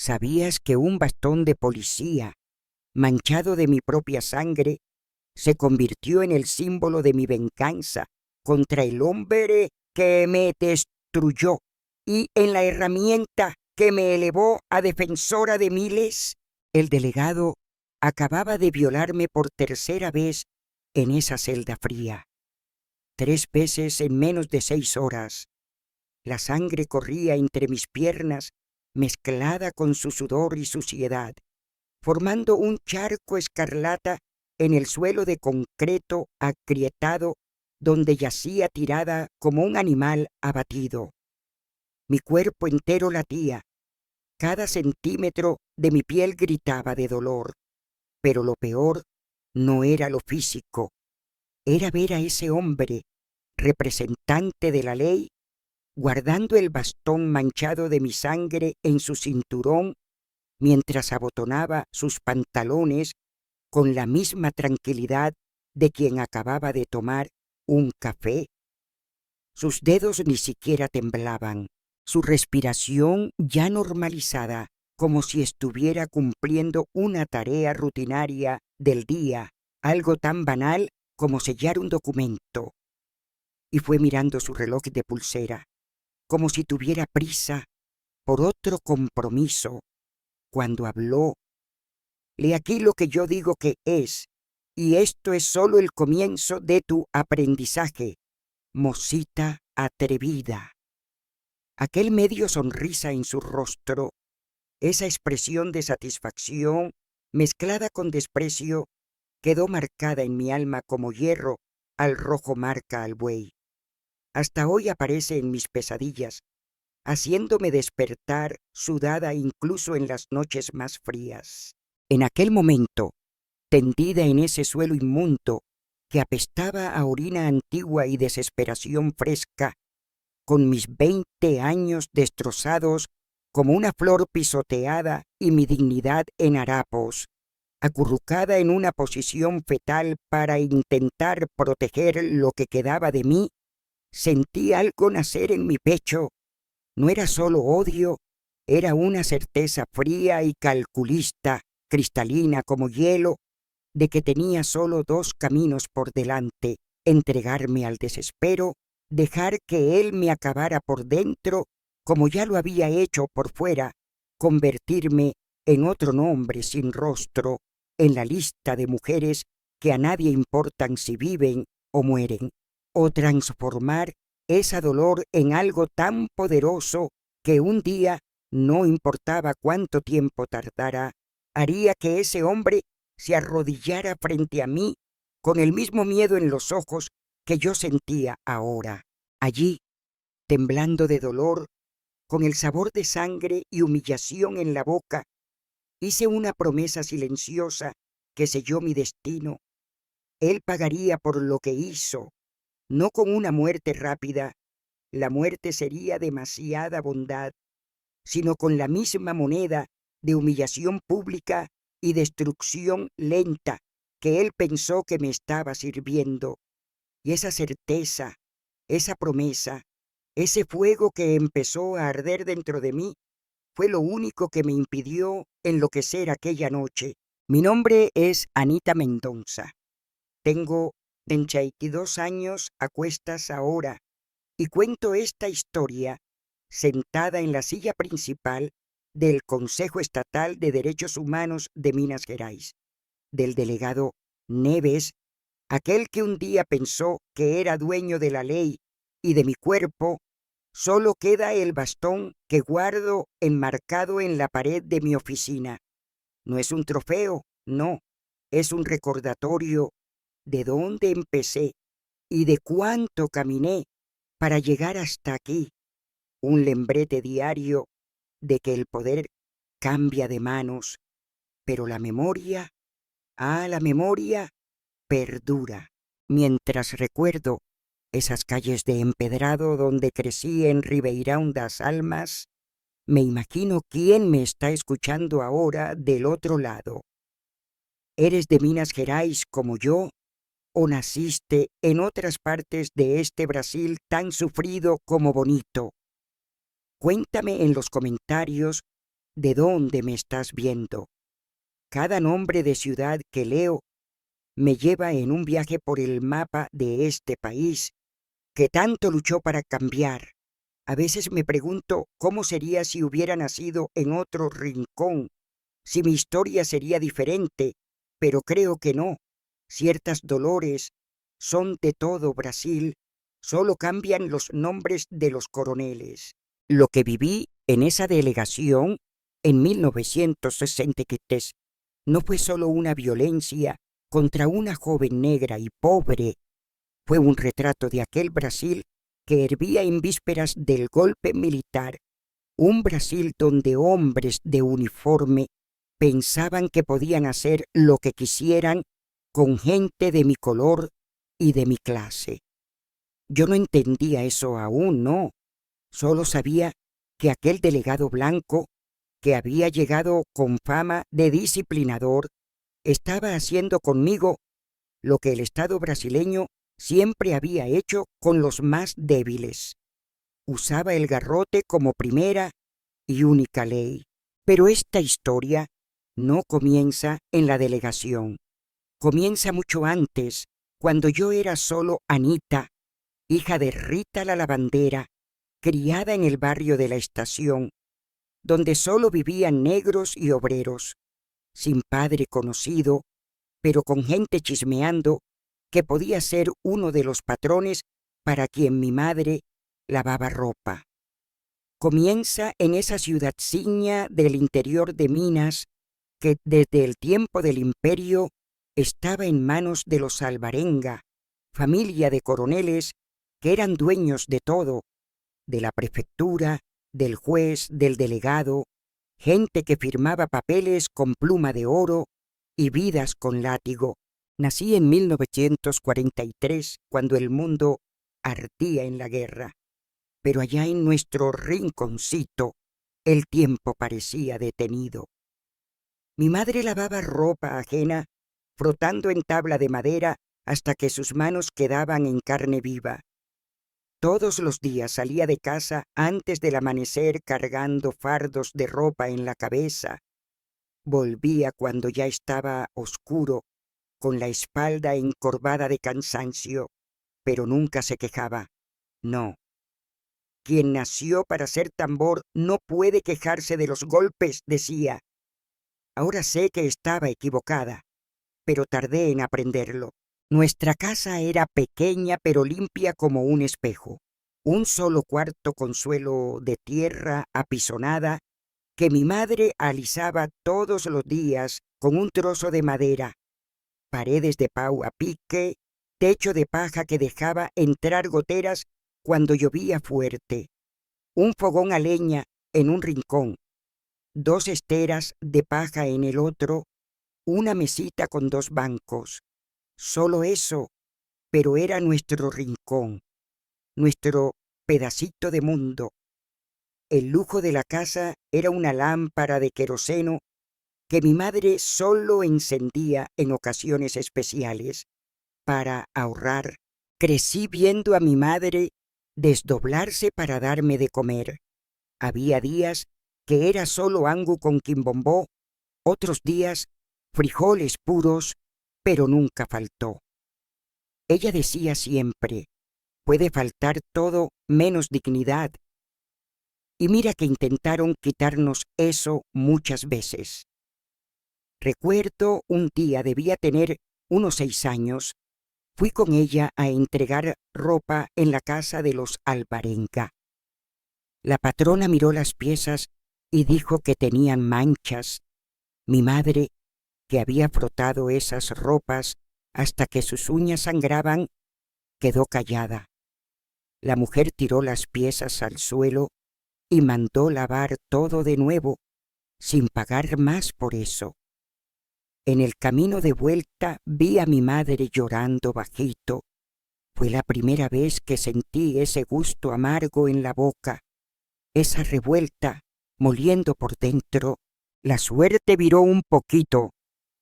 ¿Sabías que un bastón de policía, manchado de mi propia sangre, se convirtió en el símbolo de mi venganza contra el hombre que me destruyó y en la herramienta que me elevó a defensora de miles? El delegado acababa de violarme por tercera vez en esa celda fría. 3 veces en menos de 6 horas. La sangre corría entre mis piernas, mezclada con su sudor y suciedad, formando un charco escarlata en el suelo de concreto agrietado donde yacía tirada como un animal abatido. Mi cuerpo entero latía, cada centímetro de mi piel gritaba de dolor, pero lo peor no era lo físico, era ver a ese hombre, representante de la ley, guardando el bastón manchado de mi sangre en su cinturón mientras abotonaba sus pantalones con la misma tranquilidad de quien acababa de tomar un café. Sus dedos ni siquiera temblaban, su respiración ya normalizada, como si estuviera cumpliendo una tarea rutinaria del día, algo tan banal como sellar un documento. Y fue mirando su reloj de pulsera, como si tuviera prisa por otro compromiso, cuando habló. «He aquí lo que yo digo que es, y esto es solo el comienzo de tu aprendizaje, mocita atrevida». Aquel medio sonrisa en su rostro, esa expresión de satisfacción mezclada con desprecio, quedó marcada en mi alma como hierro al rojo marca al buey. Hasta hoy aparece en mis pesadillas, haciéndome despertar sudada incluso en las noches más frías. En aquel momento, tendida en ese suelo inmundo que apestaba a orina antigua y desesperación fresca, con mis 20 años destrozados como una flor pisoteada y mi dignidad en harapos, acurrucada en una posición fetal para intentar proteger lo que quedaba de mí, sentí algo nacer en mi pecho. No era solo odio, era una certeza fría y calculista, cristalina como hielo, de que tenía solo 2 caminos por delante: entregarme al desespero, dejar que él me acabara por dentro, como ya lo había hecho por fuera, convertirme en otro nombre sin rostro en la lista de mujeres que a nadie importan si viven o mueren, o transformar ese dolor en algo tan poderoso que un día, no importaba cuánto tiempo tardara, haría que ese hombre se arrodillara frente a mí con el mismo miedo en los ojos que yo sentía ahora. Allí, temblando de dolor, con el sabor de sangre y humillación en la boca, hice una promesa silenciosa que selló mi destino. Él pagaría por lo que hizo, no con una muerte rápida, la muerte sería demasiada bondad, sino con la misma moneda de humillación pública y destrucción lenta que él pensó que me estaba sirviendo. Y esa certeza, esa promesa, ese fuego que empezó a arder dentro de mí, fue lo único que me impidió enloquecer aquella noche. Mi nombre es Anita Mendonza. Tengo 32 años a cuestas ahora y cuento esta historia sentada en la silla principal del Consejo Estatal de Derechos Humanos de Minas Gerais, del delegado Neves, aquel que un día pensó que era dueño de la ley y de mi cuerpo. Solo queda el bastón que guardo enmarcado en la pared de mi oficina. No es un trofeo, no, es un recordatorio de dónde empecé y de cuánto caminé para llegar hasta aquí, un lembrete diario de que el poder cambia de manos, pero la memoria, la memoria perdura. Mientras recuerdo esas calles de empedrado donde crecí en Ribeirão das Almas, me imagino quién me está escuchando ahora del otro lado. ¿Eres de Minas Gerais como yo o naciste en otras partes de este Brasil tan sufrido como bonito? Cuéntame en los comentarios ¿De dónde me estás viendo? Cada nombre de ciudad que leo me lleva en un viaje por el mapa de este país que tanto luchó para cambiar. A veces me pregunto cómo sería si hubiera nacido en otro rincón, si mi historia sería diferente, pero creo que no. Ciertas dolores son de todo Brasil, solo cambian los nombres de los coroneles. Lo que viví en esa delegación en 1963 no fue solo una violencia contra una joven negra y pobre, fue un retrato de aquel Brasil que hervía en vísperas del golpe militar, un Brasil donde hombres de uniforme pensaban que podían hacer lo que quisieran con gente de mi color y de mi clase. Yo no entendía eso aún, no. Solo sabía que aquel delegado blanco, que había llegado con fama de disciplinador, estaba haciendo conmigo lo que el Estado brasileño siempre había hecho con los más débiles. Usaba el garrote como primera y única ley. Pero esta historia no comienza en la delegación. Comienza mucho antes, cuando yo era solo Anita, hija de Rita la lavandera, criada en el barrio de la Estación, donde solo vivían negros y obreros, sin padre conocido, pero con gente chismeando que podía ser uno de los patrones para quien mi madre lavaba ropa. Comienza en esa ciudadciña del interior de Minas que desde el tiempo del imperio estaba en manos de los Alvarenga, familia de coroneles que eran dueños de todo, de la prefectura, del juez, del delegado, gente que firmaba papeles con pluma de oro y vidas con látigo. Nací en 1943, cuando el mundo ardía en la guerra, pero allá en nuestro rinconcito el tiempo parecía detenido. Mi madre lavaba ropa ajena, frotando en tabla de madera hasta que sus manos quedaban en carne viva. Todos los días salía de casa antes del amanecer cargando fardos de ropa en la cabeza. Volvía cuando ya estaba oscuro, con la espalda encorvada de cansancio, pero nunca se quejaba. No. Quien nació para ser tambor no puede quejarse de los golpes, decía. Ahora sé que estaba equivocada, pero tardé en aprenderlo. Nuestra casa era pequeña pero limpia como un espejo. Un solo cuarto con suelo de tierra apisonada que mi madre alisaba todos los días con un trozo de madera, paredes de pau a pique, techo de paja que dejaba entrar goteras cuando llovía fuerte, un fogón a leña en un rincón, 2 esteras de paja en el otro, una mesita con 2 bancos. Solo eso, pero era nuestro rincón, nuestro pedacito de mundo. El lujo de la casa era una lámpara de queroseno que mi madre solo encendía en ocasiones especiales para ahorrar. Crecí viendo a mi madre desdoblarse para darme de comer. Había días que era solo angu con quimbombó, otros días frijoles puros, pero nunca faltó. Ella decía siempre, puede faltar todo menos dignidad. Y mira que intentaron quitarnos eso muchas veces. Recuerdo un día, debía tener unos 6 años, fui con ella a entregar ropa en la casa de los Alvarenga. La patrona miró las piezas y dijo que tenían manchas. Mi madre, que había frotado esas ropas hasta que sus uñas sangraban, quedó callada. La mujer tiró las piezas al suelo y mandó lavar todo de nuevo, sin pagar más por eso. En el camino de vuelta vi a mi madre llorando bajito. Fue la primera vez que sentí ese gusto amargo en la boca, esa revuelta moliendo por dentro. La suerte viró un poquito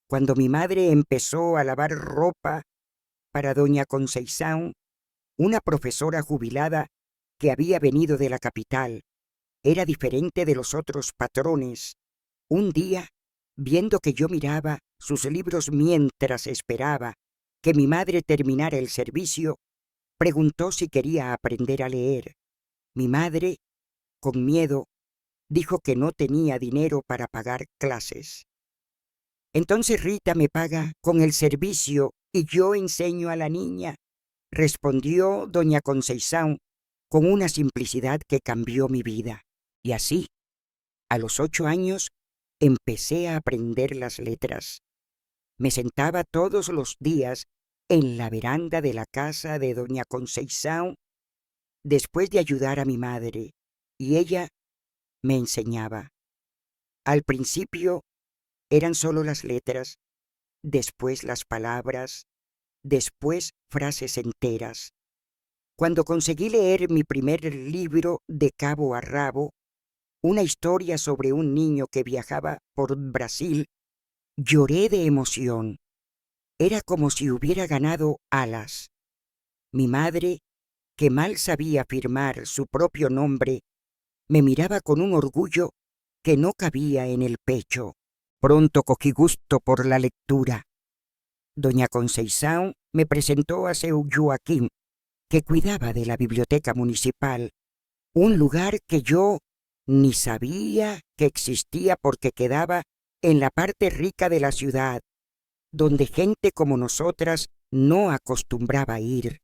cuando mi madre empezó a lavar ropa para doña Conceição, una profesora jubilada que había venido de la capital. Era diferente de los otros patrones. Un día, viendo que yo miraba sus libros mientras esperaba que mi madre terminara el servicio, preguntó si quería aprender a leer. Mi madre, con miedo, dijo que no tenía dinero para pagar clases. Entonces Rita me paga con el servicio y yo enseño a la niña, respondió doña Conceição con una simplicidad que cambió mi vida. Y así, a los 8 años, empecé a aprender las letras. Me sentaba todos los días en la veranda de la casa de doña Conceição después de ayudar a mi madre, y ella me enseñaba. Al principio eran solo las letras, después las palabras, después frases enteras. Cuando conseguí leer mi primer libro de cabo a rabo, una historia sobre un niño que viajaba por Brasil, lloré de emoción. Era como si hubiera ganado alas. Mi madre, que mal sabía firmar su propio nombre, me miraba con un orgullo que no cabía en el pecho. Pronto cogí gusto por la lectura. Doña Conceição me presentó a seu Joaquim, que cuidaba de la biblioteca municipal, un lugar que yo ni sabía que existía porque quedaba en la parte rica de la ciudad, donde gente como nosotras no acostumbraba ir.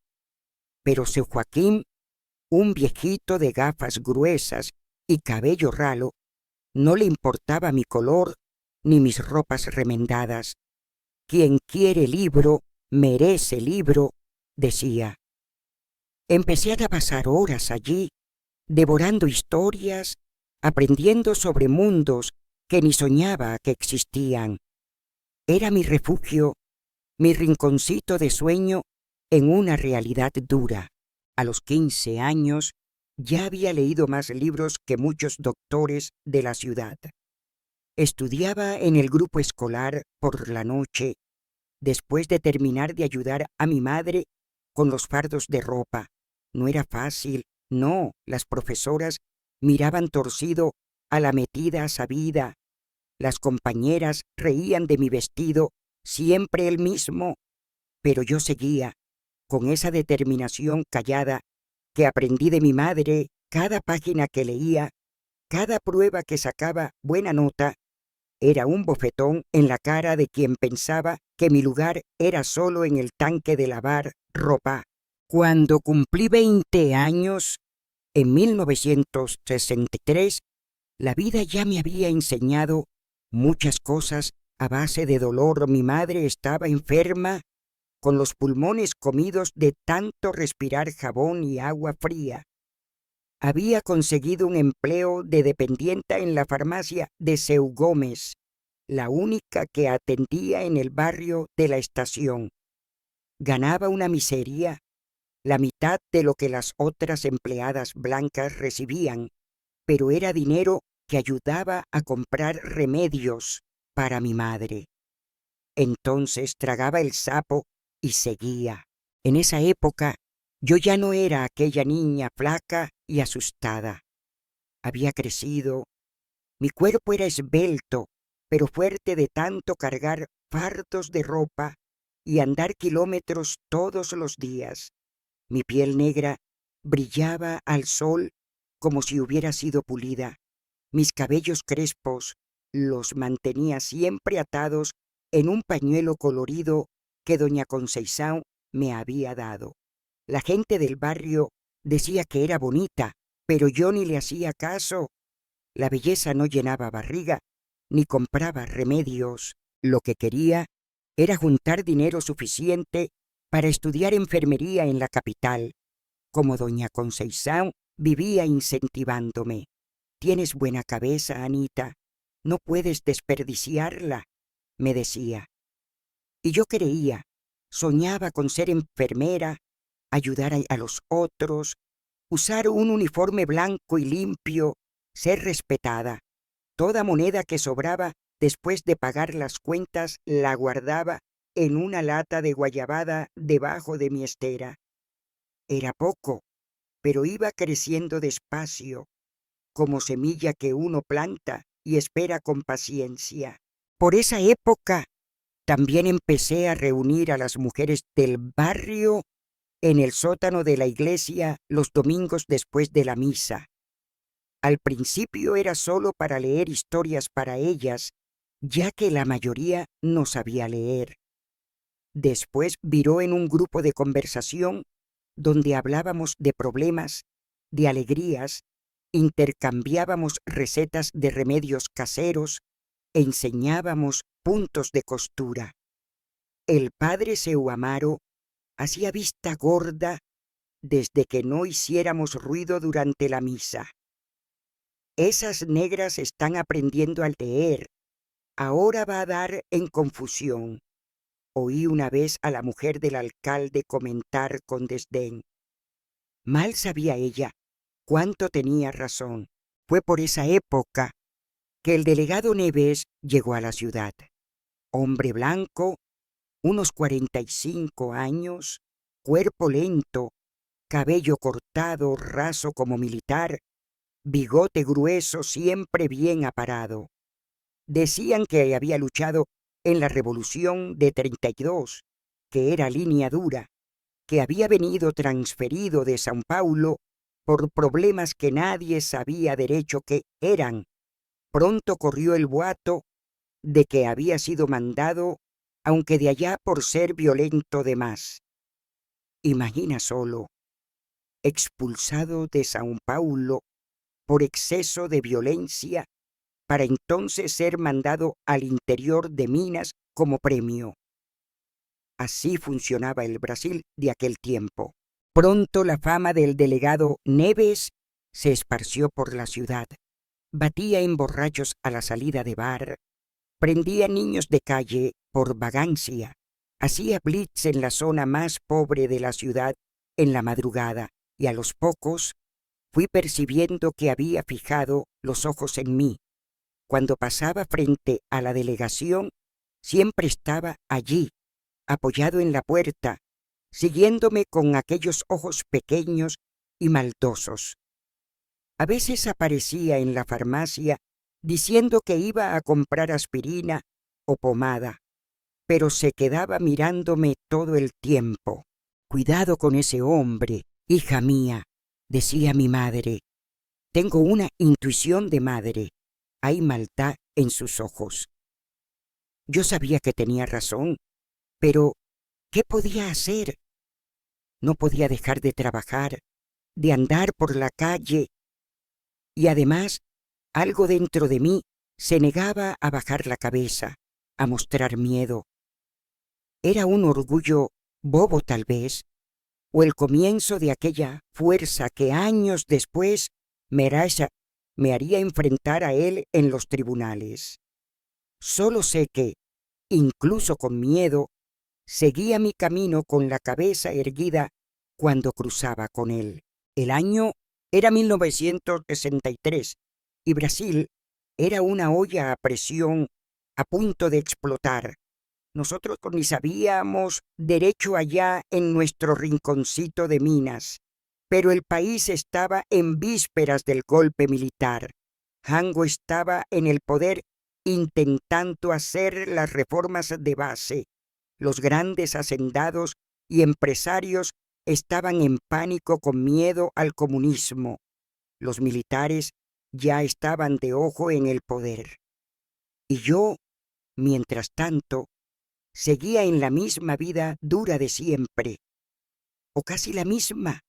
Pero seu Joaquim, un viejito de gafas gruesas y cabello ralo, no le importaba mi color ni mis ropas remendadas. Quien quiere libro, merece libro, decía. Empecé a pasar horas allí, devorando historias, aprendiendo sobre mundos que ni soñaba que existían. Era mi refugio, mi rinconcito de sueño en una realidad dura. A los 15 años ya había leído más libros que muchos doctores de la ciudad. Estudiaba en el grupo escolar por la noche, después de terminar de ayudar a mi madre con los fardos de ropa. No era fácil, no, las profesoras miraban torcido a la metida sabida. Las compañeras reían de mi vestido, siempre el mismo, pero yo seguía, con esa determinación callada que aprendí de mi madre. Cada página que leía, cada prueba que sacaba buena nota, era un bofetón en la cara de quien pensaba que mi lugar era solo en el tanque de lavar ropa. Cuando cumplí 20 años, en 1963, la vida ya me había enseñado muchas cosas a base de dolor. Mi madre estaba enferma, con los pulmones comidos de tanto respirar jabón y agua fría. Había conseguido un empleo de dependienta en la farmacia de seu Gómez, la única que atendía en el barrio de la estación. Ganaba una miseria, la mitad de lo que las otras empleadas blancas recibían, pero era dinero que ayudaba a comprar remedios para mi madre. Entonces tragaba el sapo y seguía. En esa época yo ya no era aquella niña flaca y asustada. Había crecido, mi cuerpo era esbelto, pero fuerte de tanto cargar fardos de ropa y andar kilómetros todos los días. Mi piel negra brillaba al sol como si hubiera sido pulida. Mis cabellos crespos los mantenía siempre atados en un pañuelo colorido que doña Conceição me había dado. La gente del barrio decía que era bonita, pero yo ni le hacía caso. La belleza no llenaba barriga, ni compraba remedios. Lo que quería era juntar dinero suficiente para estudiar enfermería en la capital. Como doña Conceição vivía incentivándome. Tienes buena cabeza, Anita. No puedes desperdiciarla, me decía. Y yo creía, soñaba con ser enfermera, ayudar a los otros, usar un uniforme blanco y limpio, ser respetada. Toda moneda que sobraba después de pagar las cuentas la guardaba en una lata de guayabada debajo de mi estera. Era poco, pero iba creciendo despacio, como semilla que uno planta y espera con paciencia. Por esa época también empecé a reunir a las mujeres del barrio en el sótano de la iglesia los domingos después de la misa. Al principio era solo para leer historias para ellas, ya que la mayoría no sabía leer. Después viró en un grupo de conversación donde hablábamos de problemas, de alegrías, intercambiábamos recetas de remedios caseros e enseñábamos puntos de costura. El padre Seuamaro hacía vista gorda desde que no hiciéramos ruido durante la misa. Esas negras están aprendiendo a leer. Ahora va a dar en confusión. Oí una vez a la mujer del alcalde comentar con desdén. Mal sabía ella cuánto tenía razón. Fue por esa época que el delegado Neves llegó a la ciudad. Hombre blanco, unos 45 años, cuerpo lento, cabello cortado, raso como militar, bigote grueso, siempre bien aparado. Decían que había luchado en la Revolución de 32, que era línea dura, que había venido transferido de São Paulo por problemas que nadie sabía derecho qué eran. Pronto corrió el boato de que había sido mandado, aunque de allá por ser violento de más. Imagina solo, expulsado de São Paulo por exceso de violencia, para entonces ser mandado al interior de Minas como premio. Así funcionaba el Brasil de aquel tiempo. Pronto la fama del delegado Neves se esparció por la ciudad. Batía en borrachos a la salida de bar, prendía niños de calle por vagancia, hacía blitz en la zona más pobre de la ciudad en la madrugada, y a los pocos fui percibiendo que había fijado los ojos en mí. Cuando pasaba frente a la delegación, siempre estaba allí, apoyado en la puerta, siguiéndome con aquellos ojos pequeños y maldosos. A veces aparecía en la farmacia diciendo que iba a comprar aspirina o pomada, pero se quedaba mirándome todo el tiempo. Cuidado con ese hombre, hija mía, decía mi madre. Tengo una intuición de madre. Hay maldad en sus ojos. Yo sabía que tenía razón, pero ¿qué podía hacer? No podía dejar de trabajar, de andar por la calle, y además algo dentro de mí se negaba a bajar la cabeza, a mostrar miedo. Era un orgullo bobo tal vez, o el comienzo de aquella fuerza que años después me haría enfrentar a él en los tribunales. Solo sé que, incluso con miedo, seguía mi camino con la cabeza erguida cuando cruzaba con él. El año era 1963 y Brasil era una olla a presión a punto de explotar. Nosotros ni sabíamos derecho allá en nuestro rinconcito de Minas, pero el país estaba en vísperas del golpe militar. Jango estaba en el poder intentando hacer las reformas de base. Los grandes hacendados y empresarios estaban en pánico con miedo al comunismo. Los militares ya estaban de ojo en el poder. Y yo, mientras tanto, seguía en la misma vida dura de siempre, o casi la misma,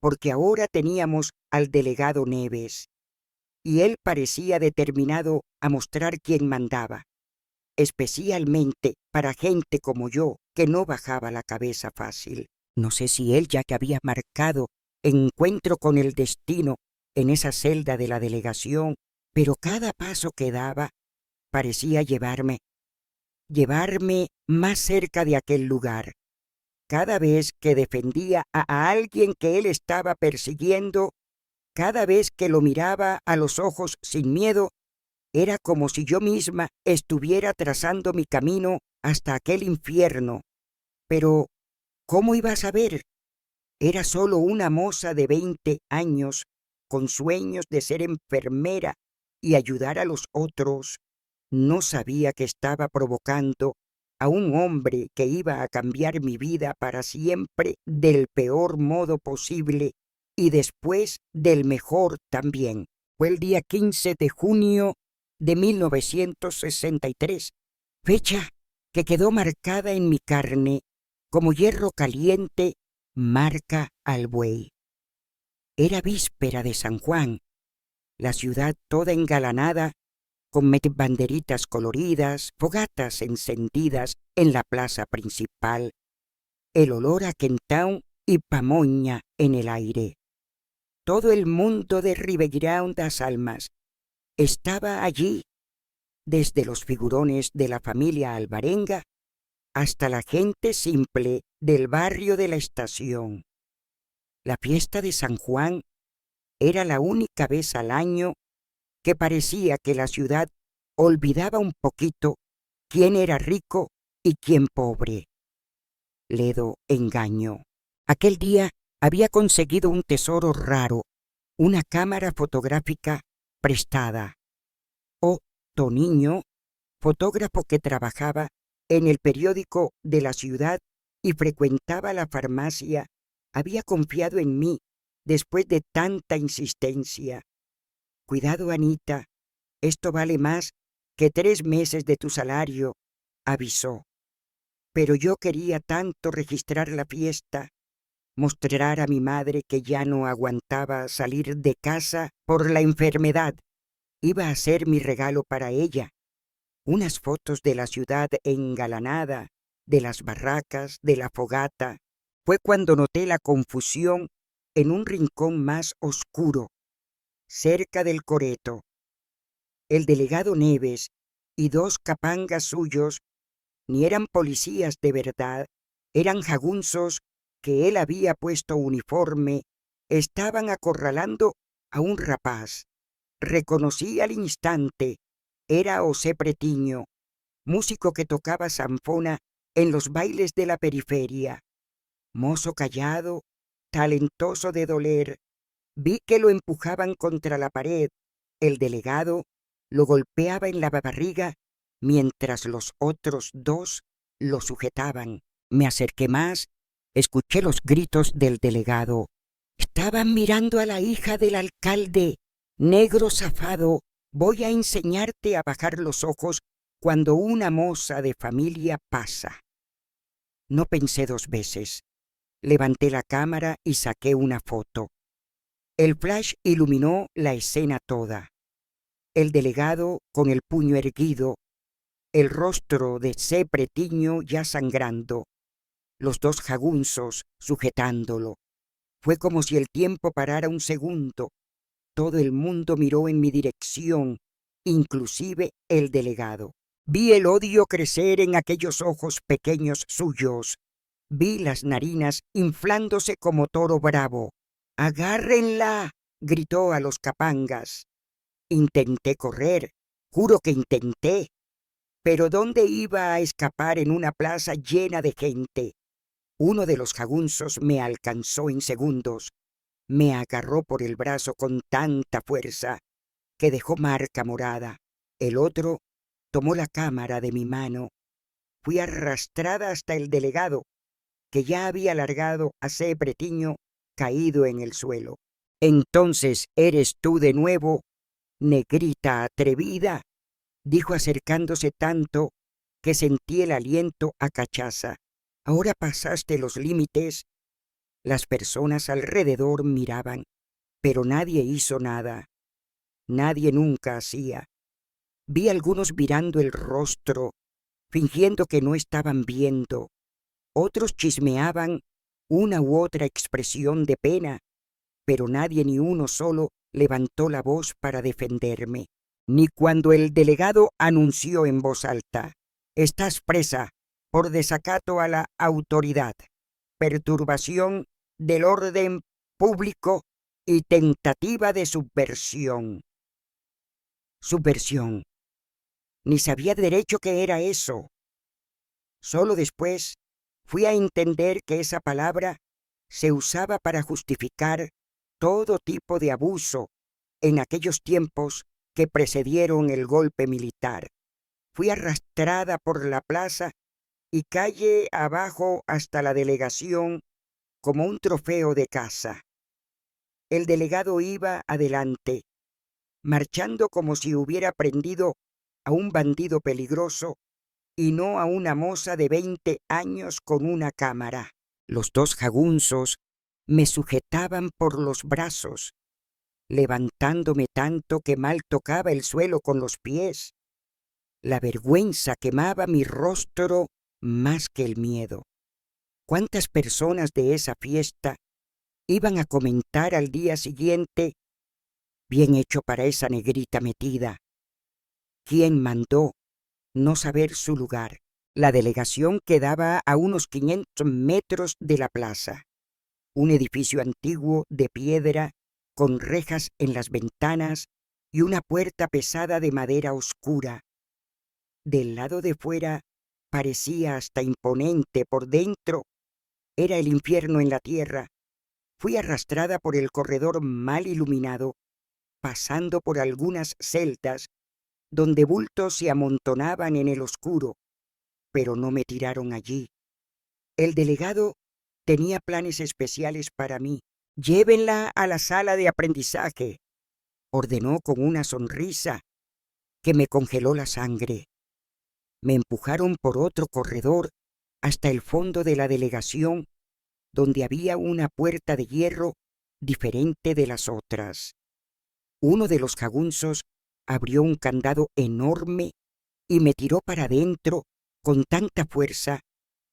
porque ahora teníamos al delegado Neves, y él parecía determinado a mostrar quién mandaba, especialmente para gente como yo, que no bajaba la cabeza fácil. No sé si él, ya que había marcado encuentro con el destino en esa celda de la delegación, pero cada paso que daba parecía llevarme más cerca de aquel lugar. Cada vez que defendía a alguien que él estaba persiguiendo, cada vez que lo miraba a los ojos sin miedo, era como si yo misma estuviera trazando mi camino hasta aquel infierno. Pero, ¿cómo iba a saber? Era solo una moza de 20 años, con sueños de ser enfermera y ayudar a los otros, no sabía que estaba provocando a un hombre que iba a cambiar mi vida para siempre del peor modo posible y después del mejor también. Fue el día 15 de junio de 1963, fecha que quedó marcada en mi carne como hierro caliente marca al buey. Era víspera de San Juan, la ciudad toda engalanada con banderitas coloridas, fogatas encendidas en la plaza principal, el olor a quentão y pamonha en el aire. Todo el mundo de Ribeirão das Almas estaba allí, desde los figurones de la familia alvarenga hasta la gente simple del barrio de la estación. La fiesta de San Juan era la única vez al año que parecía que la ciudad olvidaba un poquito quién era rico y quién pobre. Ledo engaño. Aquel día había conseguido un tesoro raro, una cámara fotográfica prestada. Toniño, fotógrafo que trabajaba en el periódico de la ciudad y frecuentaba la farmacia, había confiado en mí después de tanta insistencia. Cuidado, Anita, esto vale más que 3 meses de tu salario, avisó. Pero yo quería tanto registrar la fiesta, mostrar a mi madre que ya no aguantaba salir de casa por la enfermedad. Iba a ser mi regalo para ella. Unas fotos de la ciudad engalanada, de las barracas, de la fogata. Fue cuando noté la confusión en un rincón más oscuro, cerca del coreto. El delegado Neves y 2 capangas suyos ni eran policías de verdad, eran jagunzos que él había puesto uniforme, estaban acorralando a un rapaz. Reconocí al instante, era José Pretiño, músico que tocaba zanfona en los bailes de la periferia. Mozo callado, talentoso de doler. Vi que lo empujaban contra la pared. El delegado lo golpeaba en la barriga mientras los otros 2 lo sujetaban. Me acerqué más, escuché los gritos del delegado. Estaban mirando a la hija del alcalde. Negro zafado, voy a enseñarte a bajar los ojos cuando una moza de familia pasa. No pensé 2 veces. Levanté la cámara y saqué una foto. El flash iluminó la escena toda. El delegado con el puño erguido, el rostro de C. Pretiño ya sangrando, los 2 jagunzos sujetándolo. Fue como si el tiempo parara un segundo. Todo el mundo miró en mi dirección, inclusive el delegado. Vi el odio crecer en aquellos ojos pequeños suyos. Vi las narinas inflándose como toro bravo. ¡Agárrenla!, gritó a los capangas. Intenté correr, juro que intenté. Pero ¿dónde iba a escapar en una plaza llena de gente? Uno de los jagunzos me alcanzó en segundos. Me agarró por el brazo con tanta fuerza que dejó marca morada. El otro tomó la cámara de mi mano. Fui arrastrada hasta el delegado, que ya había largado a C. Pretiño caído en el suelo. «Entonces eres tú de nuevo, negrita atrevida», dijo acercándose tanto que sentí el aliento a cachaza. «Ahora pasaste los límites». Las personas alrededor miraban, pero nadie hizo nada. Nadie nunca hacía. Vi algunos mirando el rostro, fingiendo que no estaban viendo. Otros chismeaban una u otra expresión de pena, pero nadie ni uno solo levantó la voz para defenderme. Ni cuando el delegado anunció en voz alta: «Estás presa por desacato a la autoridad, perturbación del orden público y tentativa de subversión». Subversión. Ni sabía de derecho qué era eso. Solo después fui a entender que esa palabra se usaba para justificar todo tipo de abuso en aquellos tiempos que precedieron el golpe militar. Fui arrastrada por la plaza y calle abajo hasta la delegación como un trofeo de caza. El delegado iba adelante, marchando como si hubiera prendido a un bandido peligroso y no a una moza de 20 años con una cámara. Los dos jagunzos me sujetaban por los brazos, levantándome tanto que mal tocaba el suelo con los pies. La vergüenza quemaba mi rostro más que el miedo. ¿Cuántas personas de esa fiesta iban a comentar al día siguiente: bien hecho para esa negrita metida? ¿Quién mandó no saber su lugar? La delegación quedaba a unos 500 metros de la plaza. Un edificio antiguo de piedra con rejas en las ventanas y una puerta pesada de madera oscura. Del lado de fuera parecía hasta imponente, por dentro era el infierno en la tierra. Fui arrastrada por el corredor mal iluminado, pasando por algunas celdas donde bultos se amontonaban en el oscuro, pero no me tiraron allí. El delegado tenía planes especiales para mí. Llévenla a la sala de aprendizaje, ordenó con una sonrisa que me congeló la sangre. Me empujaron por otro corredor hasta el fondo de la delegación, donde había una puerta de hierro diferente de las otras. Uno de los jagunzos abrió un candado enorme y me tiró para adentro con tanta fuerza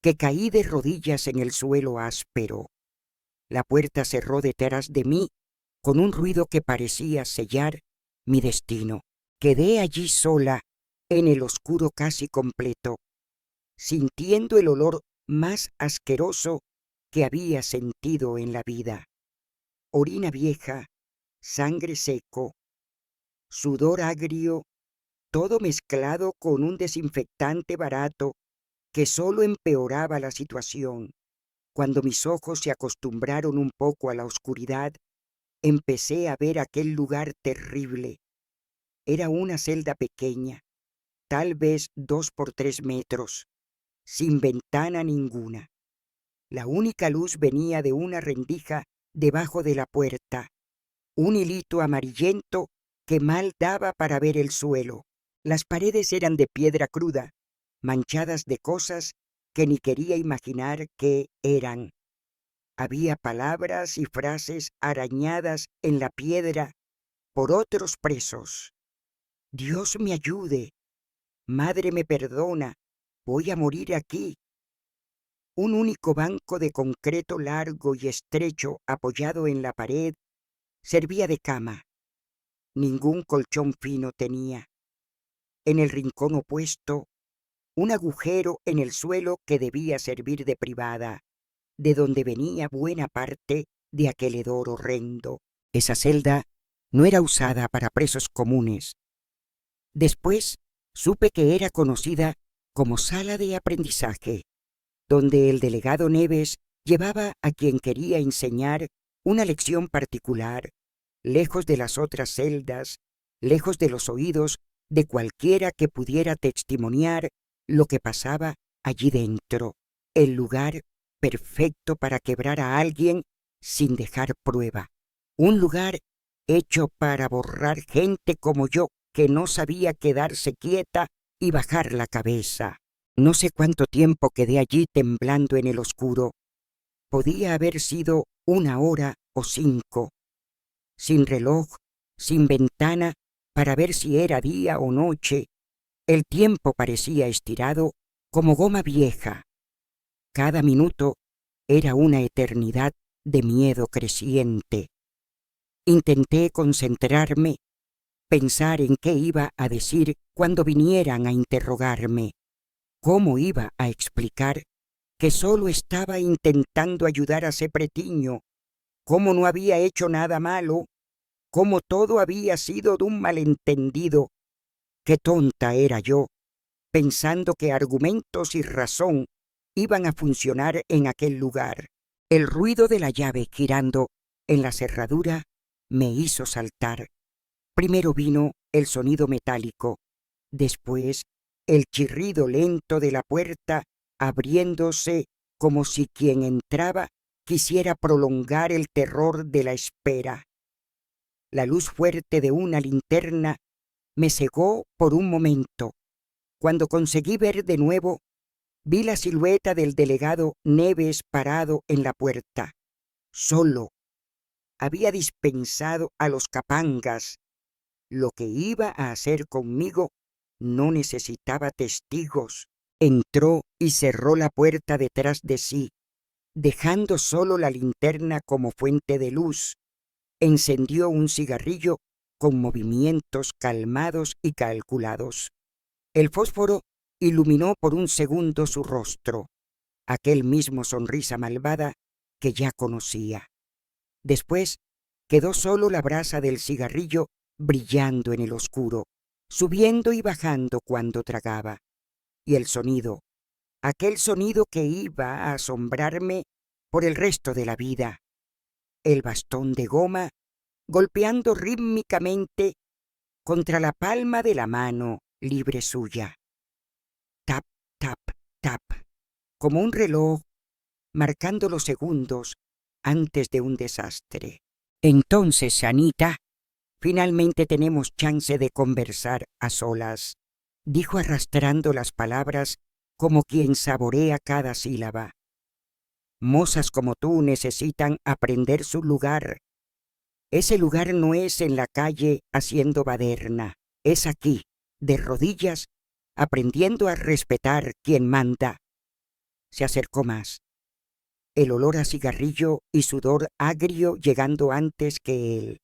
que caí de rodillas en el suelo áspero. La puerta cerró detrás de mí con un ruido que parecía sellar mi destino. Quedé allí sola, en el oscuro casi completo, sintiendo el olor más asqueroso que había sentido en la vida. Orina vieja, sangre seco, sudor agrio, todo mezclado con un desinfectante barato que solo empeoraba la situación. Cuando mis ojos se acostumbraron un poco a la oscuridad, empecé a ver aquel lugar terrible. Era una celda pequeña, tal vez 2 por 3 metros, sin ventana ninguna. La única luz venía de una rendija debajo de la puerta, un hilito amarillento que mal daba para ver el suelo. Las paredes eran de piedra cruda, manchadas de cosas que ni quería imaginar qué eran. Había palabras y frases arañadas en la piedra por otros presos. Dios me ayude, madre me perdona, voy a morir aquí. Un único banco de concreto largo y estrecho apoyado en la pared servía de cama. Ningún colchón fino tenía. En el rincón opuesto, un agujero en el suelo que debía servir de privada, de donde venía buena parte de aquel hedor horrendo. Esa celda no era usada para presos comunes. Después supe que era conocida como sala de aprendizaje, donde el delegado Neves llevaba a quien quería enseñar una lección particular, lejos de las otras celdas, lejos de los oídos de cualquiera que pudiera testimoniar lo que pasaba allí dentro, el lugar perfecto para quebrar a alguien sin dejar prueba, un lugar hecho para borrar gente como yo, que no sabía quedarse quieta y bajar la cabeza. No sé cuánto tiempo quedé allí temblando en el oscuro. Podía haber sido 1 hora o 5, sin reloj, sin ventana, para ver si era día o noche. El tiempo parecía estirado como goma vieja. Cada minuto era una eternidad de miedo creciente. Intenté concentrarme, pensar en qué iba a decir cuando vinieran a interrogarme. ¿Cómo iba a explicar que solo estaba intentando ayudar a ese pretiño? ¿Cómo no había hecho nada malo? ¿Cómo todo había sido de un malentendido? Qué tonta era yo, pensando que argumentos y razón iban a funcionar en aquel lugar. El ruido de la llave girando en la cerradura me hizo saltar. Primero vino el sonido metálico, después el chirrido lento de la puerta abriéndose como si quien entraba quisiera prolongar el terror de la espera. La luz fuerte de una linterna me cegó por un momento. Cuando conseguí ver de nuevo, vi la silueta del delegado Neves parado en la puerta. Solo. Había dispensado a los capangas. Lo que iba a hacer conmigo no necesitaba testigos. Entró y cerró la puerta detrás de sí, dejando solo la linterna como fuente de luz. Encendió un cigarrillo con movimientos calmados y calculados. El fósforo iluminó por un segundo su rostro, aquel mismo sonrisa malvada que ya conocía. Después quedó solo la brasa del cigarrillo brillando en el oscuro, subiendo y bajando cuando tragaba. Y el sonido, aquel sonido que iba a asombrarme por el resto de la vida. El bastón de goma golpeando rítmicamente contra la palma de la mano libre suya. Tap, tap, tap, como un reloj marcando los segundos antes de un desastre. Entonces, Anita, finalmente tenemos chance de conversar a solas, dijo arrastrando las palabras como quien saborea cada sílaba. Mozas como tú necesitan aprender su lugar. Ese lugar no es en la calle haciendo baderna, es aquí, de rodillas, aprendiendo a respetar quien manda. Se acercó más, el olor a cigarrillo y sudor agrio llegando antes que él.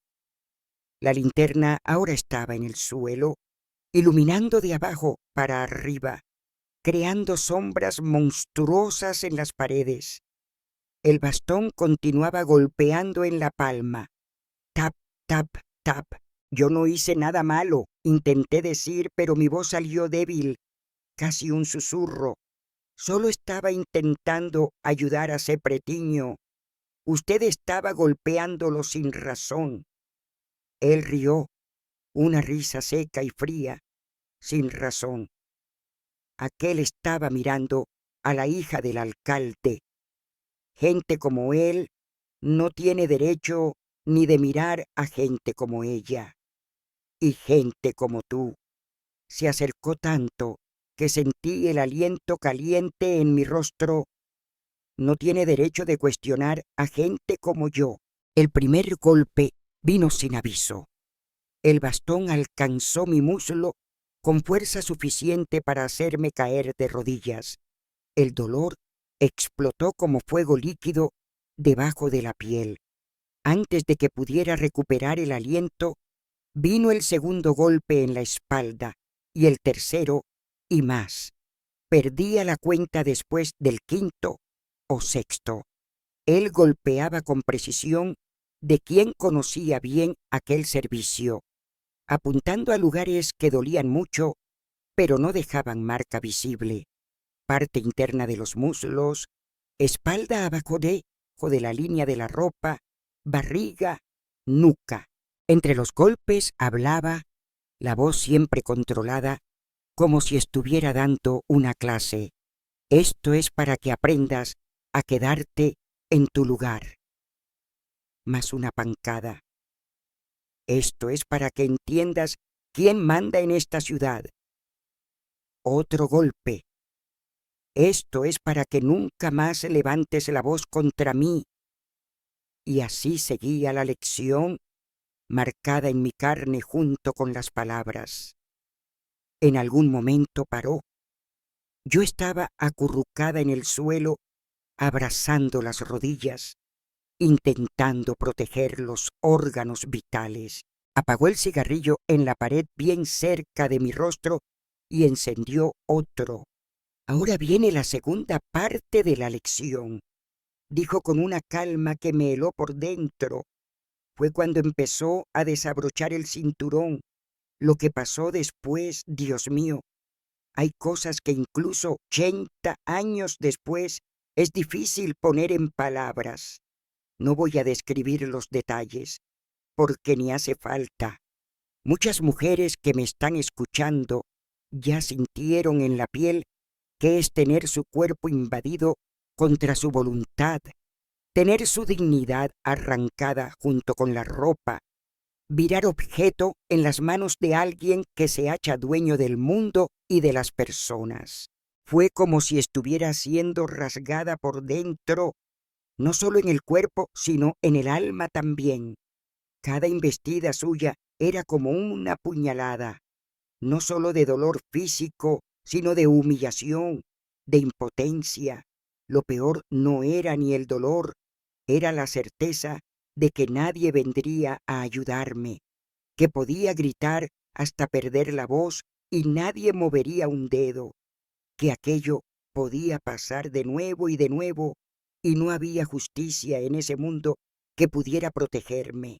La linterna ahora estaba en el suelo, iluminando de abajo para arriba, creando sombras monstruosas en las paredes. El bastón continuaba golpeando en la palma. Tap, tap, tap. Yo no hice nada malo, intenté decir, pero mi voz salió débil, casi un susurro. Solo estaba intentando ayudar a ese pretiño. Usted estaba golpeándolo sin razón. Él rió, una risa seca y fría, sin razón. Aquel estaba mirando a la hija del alcalde. Gente como él no tiene derecho ni de mirar a gente como ella. Y gente como tú. Se acercó tanto que sentí el aliento caliente en mi rostro. No tiene derecho de cuestionar a gente como yo. El primer golpe vino sin aviso. El bastón alcanzó mi muslo con fuerza suficiente para hacerme caer de rodillas. El dolor explotó como fuego líquido debajo de la piel. Antes de que pudiera recuperar el aliento, vino el segundo golpe en la espalda y el tercero y más. Perdía la cuenta después del quinto o sexto. Él golpeaba con precisión de quien conocía bien aquel servicio, apuntando a lugares que dolían mucho, pero no dejaban marca visible. Parte interna de los muslos, espalda abajo de la línea de la ropa, barriga, nuca. Entre los golpes hablaba, la voz siempre controlada, como si estuviera dando una clase. Esto es para que aprendas a quedarte en tu lugar. Más una pancada. Esto es para que entiendas quién manda en esta ciudad. Otro golpe. Esto es para que nunca más levantes la voz contra mí. Y así seguía la lección, marcada en mi carne junto con las palabras. En algún momento paró. Yo estaba acurrucada en el suelo, abrazando las rodillas, intentando proteger los órganos vitales. Apagó el cigarrillo en la pared bien cerca de mi rostro y encendió otro. Ahora viene la segunda parte de la lección, dijo con una calma que me heló por dentro. Fue cuando empezó a desabrochar el cinturón. Lo que pasó después, Dios mío, hay cosas que incluso 80 años después es difícil poner en palabras. No voy a describir los detalles, porque ni hace falta. Muchas mujeres que me están escuchando ya sintieron en la piel qué es tener su cuerpo invadido contra su voluntad, tener su dignidad arrancada junto con la ropa, virar objeto en las manos de alguien que se hacha dueño del mundo y de las personas. Fue como si estuviera siendo rasgada por dentro, no solo en el cuerpo, sino en el alma también. Cada embestida suya era como una puñalada, no solo de dolor físico, sino de humillación, de impotencia. Lo peor no era ni el dolor, era la certeza de que nadie vendría a ayudarme, que podía gritar hasta perder la voz y nadie movería un dedo, que aquello podía pasar de nuevo, y no había justicia en ese mundo que pudiera protegerme.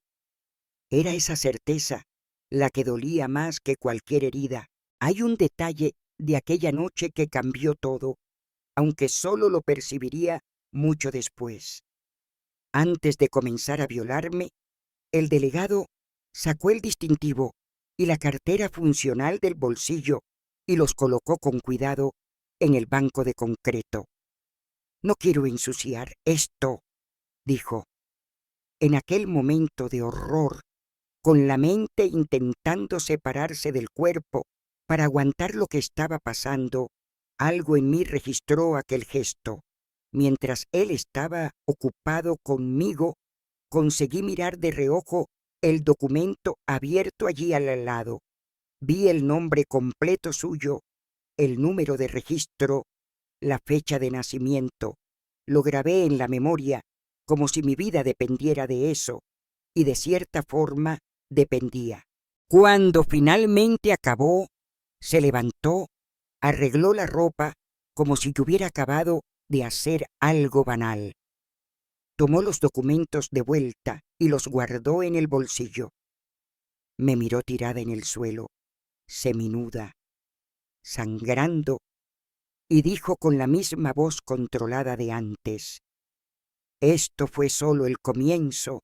Era esa certeza la que dolía más que cualquier herida. Hay un detalle de aquella noche que cambió todo, aunque solo lo percibiría mucho después. Antes de comenzar a violarme, el delegado sacó el distintivo y la cartera funcional del bolsillo y los colocó con cuidado en el banco de concreto. «No quiero ensuciar esto», dijo. En aquel momento de horror, con la mente intentando separarse del cuerpo para aguantar lo que estaba pasando, algo en mí registró aquel gesto. Mientras él estaba ocupado conmigo, conseguí mirar de reojo el documento abierto allí al lado. Vi el nombre completo suyo, el número de registro, la fecha de nacimiento. Lo grabé en la memoria como si mi vida dependiera de eso, y de cierta forma dependía. Cuando finalmente acabó, se levantó, arregló la ropa como si hubiera acabado de hacer algo banal. Tomó los documentos de vuelta y los guardó en el bolsillo. Me miró tirada en el suelo, seminuda, sangrando, y dijo con la misma voz controlada de antes: «Esto fue solo el comienzo.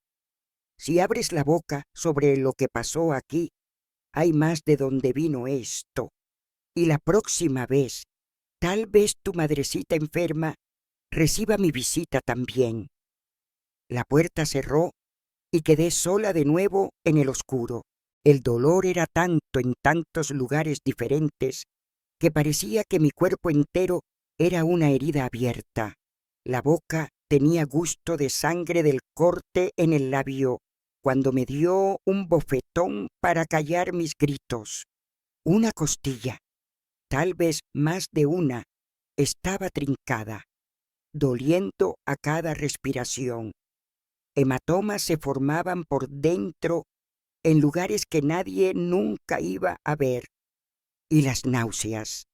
Si abres la boca sobre lo que pasó aquí, hay más de donde vino esto. Y la próxima vez, tal vez tu madrecita enferma reciba mi visita también». La puerta cerró y quedé sola de nuevo en el oscuro. El dolor era tanto en tantos lugares diferentes que parecía que mi cuerpo entero era una herida abierta. La boca tenía gusto de sangre del corte en el labio cuando me dio un bofetón para callar mis gritos. Una costilla, tal vez más de una, estaba trincada, doliendo a cada respiración. Hematomas se formaban por dentro en lugares que nadie nunca iba a ver. Y las náuseas,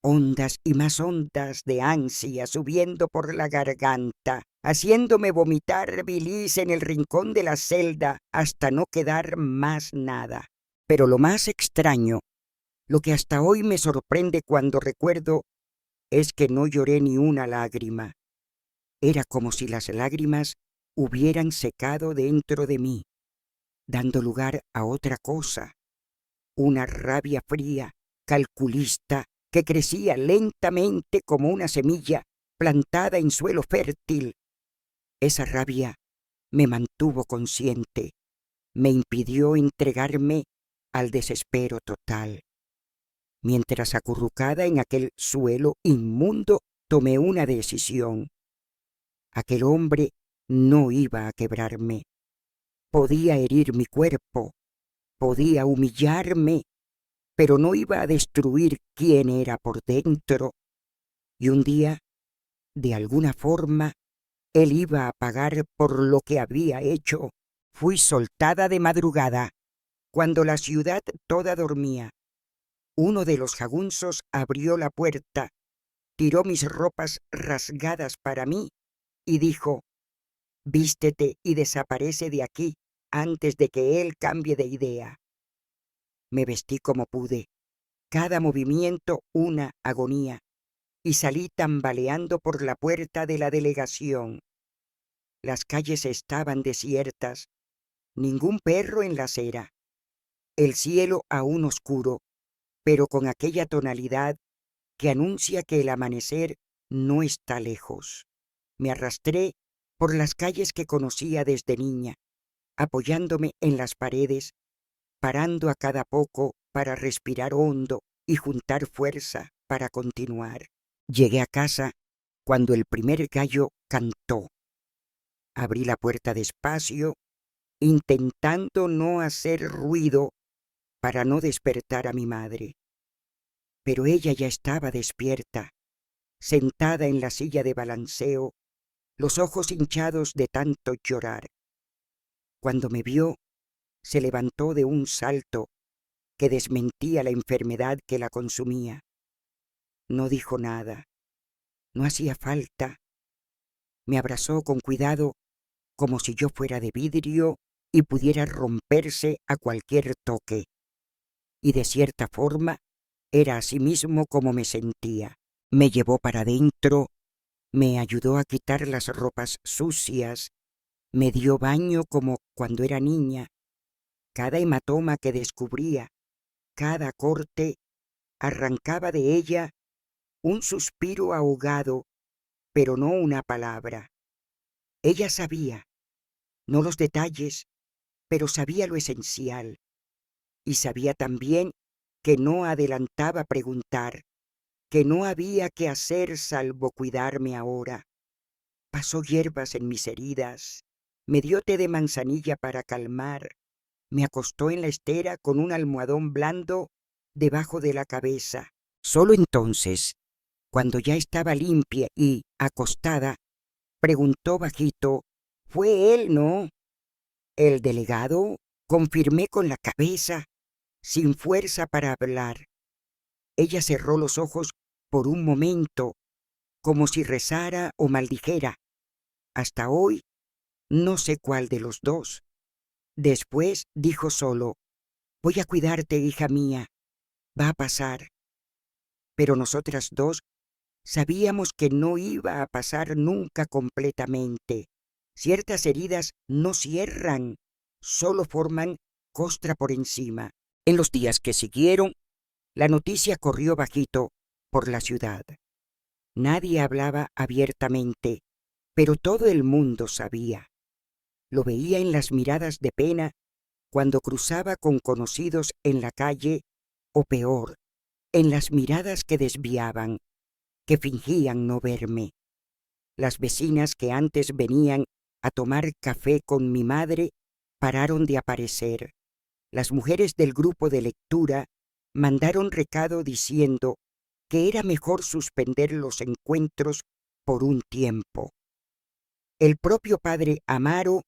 ondas y más ondas de ansia subiendo por la garganta, haciéndome vomitar bilis en el rincón de la celda hasta no quedar más nada. Pero lo más extraño, lo que hasta hoy me sorprende cuando recuerdo, es que no lloré ni una lágrima. Era como si las lágrimas hubieran secado dentro de mí, dando lugar a otra cosa, una rabia fría, calculista, que crecía lentamente como una semilla plantada en suelo fértil. Esa rabia me mantuvo consciente, me impidió entregarme al desespero total. Mientras acurrucada en aquel suelo inmundo, tomé una decisión. Aquel hombre no iba a quebrarme. Podía herir mi cuerpo, podía humillarme, pero no iba a destruir quién era por dentro. Y un día, de alguna forma, él iba a pagar por lo que había hecho. Fui soltada de madrugada, cuando la ciudad toda dormía. Uno de los jagunzos abrió la puerta, tiró mis ropas rasgadas para mí y dijo: «Vístete y desaparece de aquí antes de que él cambie de idea». Me vestí como pude, cada movimiento una agonía, y salí tambaleando por la puerta de la delegación. Las calles estaban desiertas, ningún perro en la acera. el cielo aún oscuro, pero con aquella tonalidad que anuncia que el amanecer no está lejos. Me arrastré por las calles que conocía desde niña, apoyándome en las paredes, parando a cada poco para respirar hondo y juntar fuerza para continuar. Llegué a casa cuando el primer gallo cantó. Abrí la puerta despacio, intentando no hacer ruido para no despertar a mi madre. Pero ella ya estaba despierta, sentada en la silla de balanceo, los ojos hinchados de tanto llorar. Cuando me vio, se levantó de un salto que desmentía la enfermedad que la consumía. No dijo nada, no hacía falta. Me abrazó con cuidado como si yo fuera de vidrio y pudiera romperse a cualquier toque. Y de cierta forma era así mismo como me sentía. Me llevó para adentro, me ayudó a quitar las ropas sucias, me dio baño como cuando era niña. Cada hematoma que descubría, cada corte, arrancaba de ella un suspiro ahogado, pero no una palabra. Ella sabía, no los detalles, pero sabía lo esencial, y sabía también que no adelantaba preguntar, que no había que hacer salvo cuidarme ahora. Pasó hierbas en mis heridas, me dio té de manzanilla para calmar, me acostó en la estera con un almohadón blando debajo de la cabeza. Solo entonces, cuando ya estaba limpia y acostada, preguntó bajito: «¿Fue él, no?» «¿El delegado?», confirmé con la cabeza, sin fuerza para hablar. Ella cerró los ojos por un momento, como si rezara o maldijera. Hasta hoy no sé cuál de los dos. Después dijo solo: «Voy a cuidarte, hija mía. Va a pasar». Pero nosotras dos sabíamos que no iba a pasar nunca completamente. Ciertas heridas no cierran, solo forman costra por encima. En los días que siguieron, la noticia corrió bajito por la ciudad. Nadie hablaba abiertamente, pero todo el mundo sabía. Lo veía en las miradas de pena cuando cruzaba con conocidos en la calle, o peor, en las miradas que desviaban, que fingían no verme. Las vecinas que antes venían a tomar café con mi madre pararon de aparecer. Las mujeres del grupo de lectura mandaron recado diciendo que era mejor suspender los encuentros por un tiempo. El propio padre Amaro,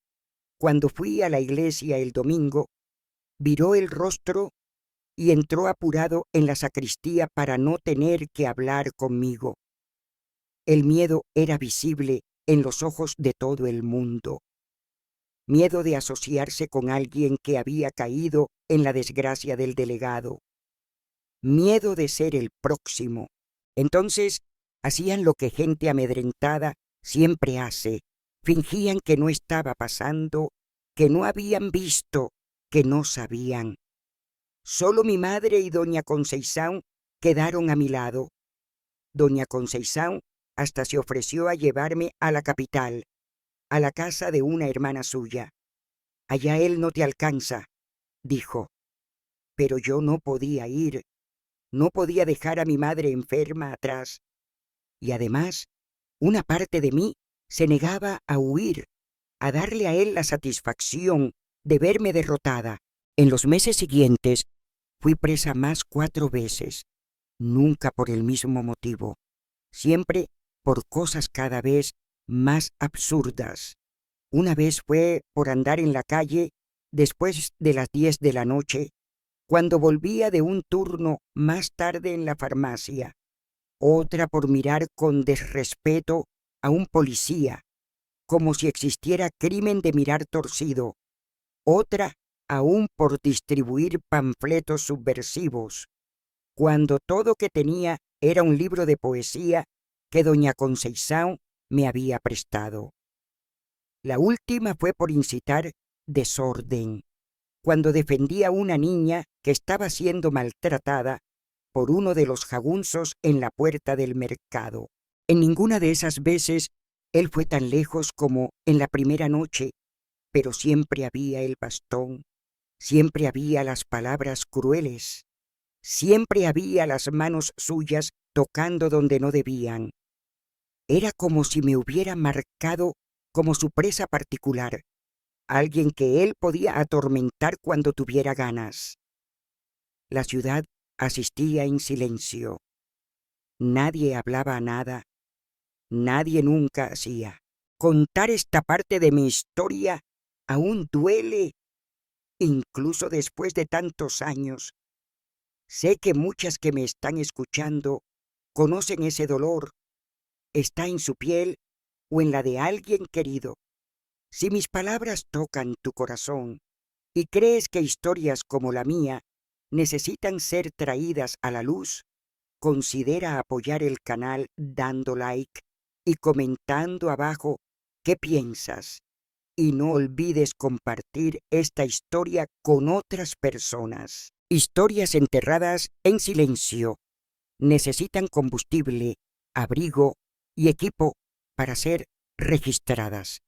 cuando fui a la iglesia el domingo, viró el rostro y entró apurado en la sacristía para no tener que hablar conmigo. El miedo era visible en los ojos de todo el mundo. Miedo de asociarse con alguien que había caído en la desgracia del delegado. Miedo de ser el próximo. Entonces hacían lo que gente amedrentada siempre hace. Fingían que no estaba pasando, que no habían visto, que no sabían. Solo mi madre y doña Conceição quedaron a mi lado. Doña Conceição hasta se ofreció a llevarme a la capital, a la casa de una hermana suya. «Allá él no te alcanza», dijo. Pero yo no podía ir, no podía dejar a mi madre enferma atrás. Y además, una parte de mí se negaba a huir, a darle a él la satisfacción de verme derrotada. En los meses siguientes fui presa más 4 veces, nunca por el mismo motivo, siempre por cosas cada vez más absurdas. Una vez fue por andar en la calle después de las 10 de la noche, cuando volvía de un turno más tarde en la farmacia. Otra por mirar con desrespeto a un policía, como si existiera crimen de mirar torcido. Otra aún por distribuir panfletos subversivos, cuando todo que tenía era un libro de poesía que doña Conceição me había prestado. La última fue por incitar desorden, cuando defendí a una niña que estaba siendo maltratada por uno de los jagunzos en la puerta del mercado. En ninguna de esas veces él fue tan lejos como en la primera noche, pero siempre había el bastón, siempre había las palabras crueles, siempre había las manos suyas tocando donde no debían. Era como si me hubiera marcado como su presa particular, alguien que él podía atormentar cuando tuviera ganas. La ciudad asistía en silencio. Nadie hablaba nada, nadie nunca hacía. Contar esta parte de mi historia aún duele, incluso después de tantos años. Sé que muchas que me están escuchando conocen ese dolor. Está en su piel o en la de alguien querido. Si mis palabras tocan tu corazón y crees que historias como la mía necesitan ser traídas a la luz, considera apoyar el canal dando like y comentando abajo qué piensas. Y no olvides compartir esta historia con otras personas. Historias enterradas en silencio necesitan combustible, abrigo y equipo para ser registradas.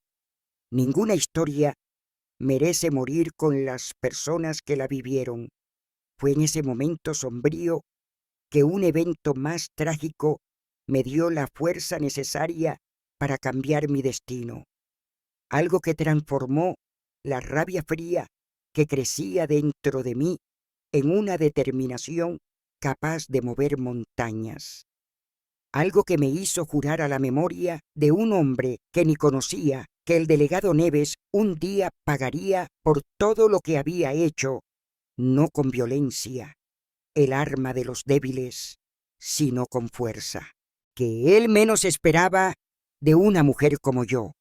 Ninguna historia merece morir con las personas que la vivieron. Fue en ese momento sombrío que un evento más trágico me dio la fuerza necesaria para cambiar mi destino. Algo que transformó la rabia fría que crecía dentro de mí en una determinación capaz de mover montañas. Algo que me hizo jurar a la memoria de un hombre que ni conocía que el delegado Neves un día pagaría por todo lo que había hecho, no con violencia, el arma de los débiles, sino con fuerza, que él menos esperaba de una mujer como yo,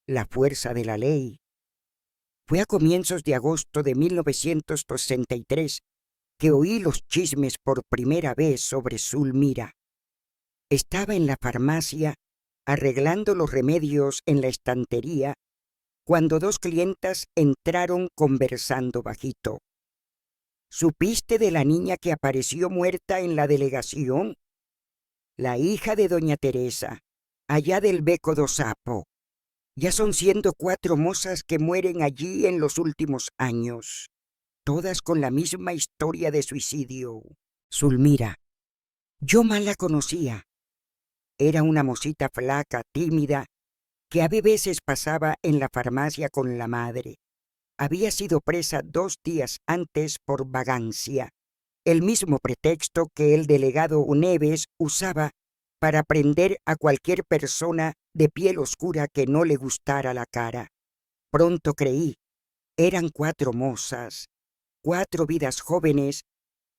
la fuerza de la ley. Fue a comienzos de agosto de 1963 que oí los chismes por primera vez sobre Zulmira. Estaba en la farmacia arreglando los remedios en la estantería cuando dos clientas entraron conversando bajito. ¿Supiste de la niña que apareció muerta en la delegación? La hija de doña Teresa, allá del Beco do Sapo. Ya son 104 mozas que mueren allí en los últimos años, todas con la misma historia de suicidio. Zulmira, yo mal la conocía. Era una mocita flaca, tímida, que a veces pasaba en la farmacia con la madre. Había sido presa 2 días antes por vagancia, el mismo pretexto que el delegado Neves usaba para prender a cualquier persona de piel oscura que no le gustara la cara. Pronto creí, eran 4 mozas, 4 vidas jóvenes,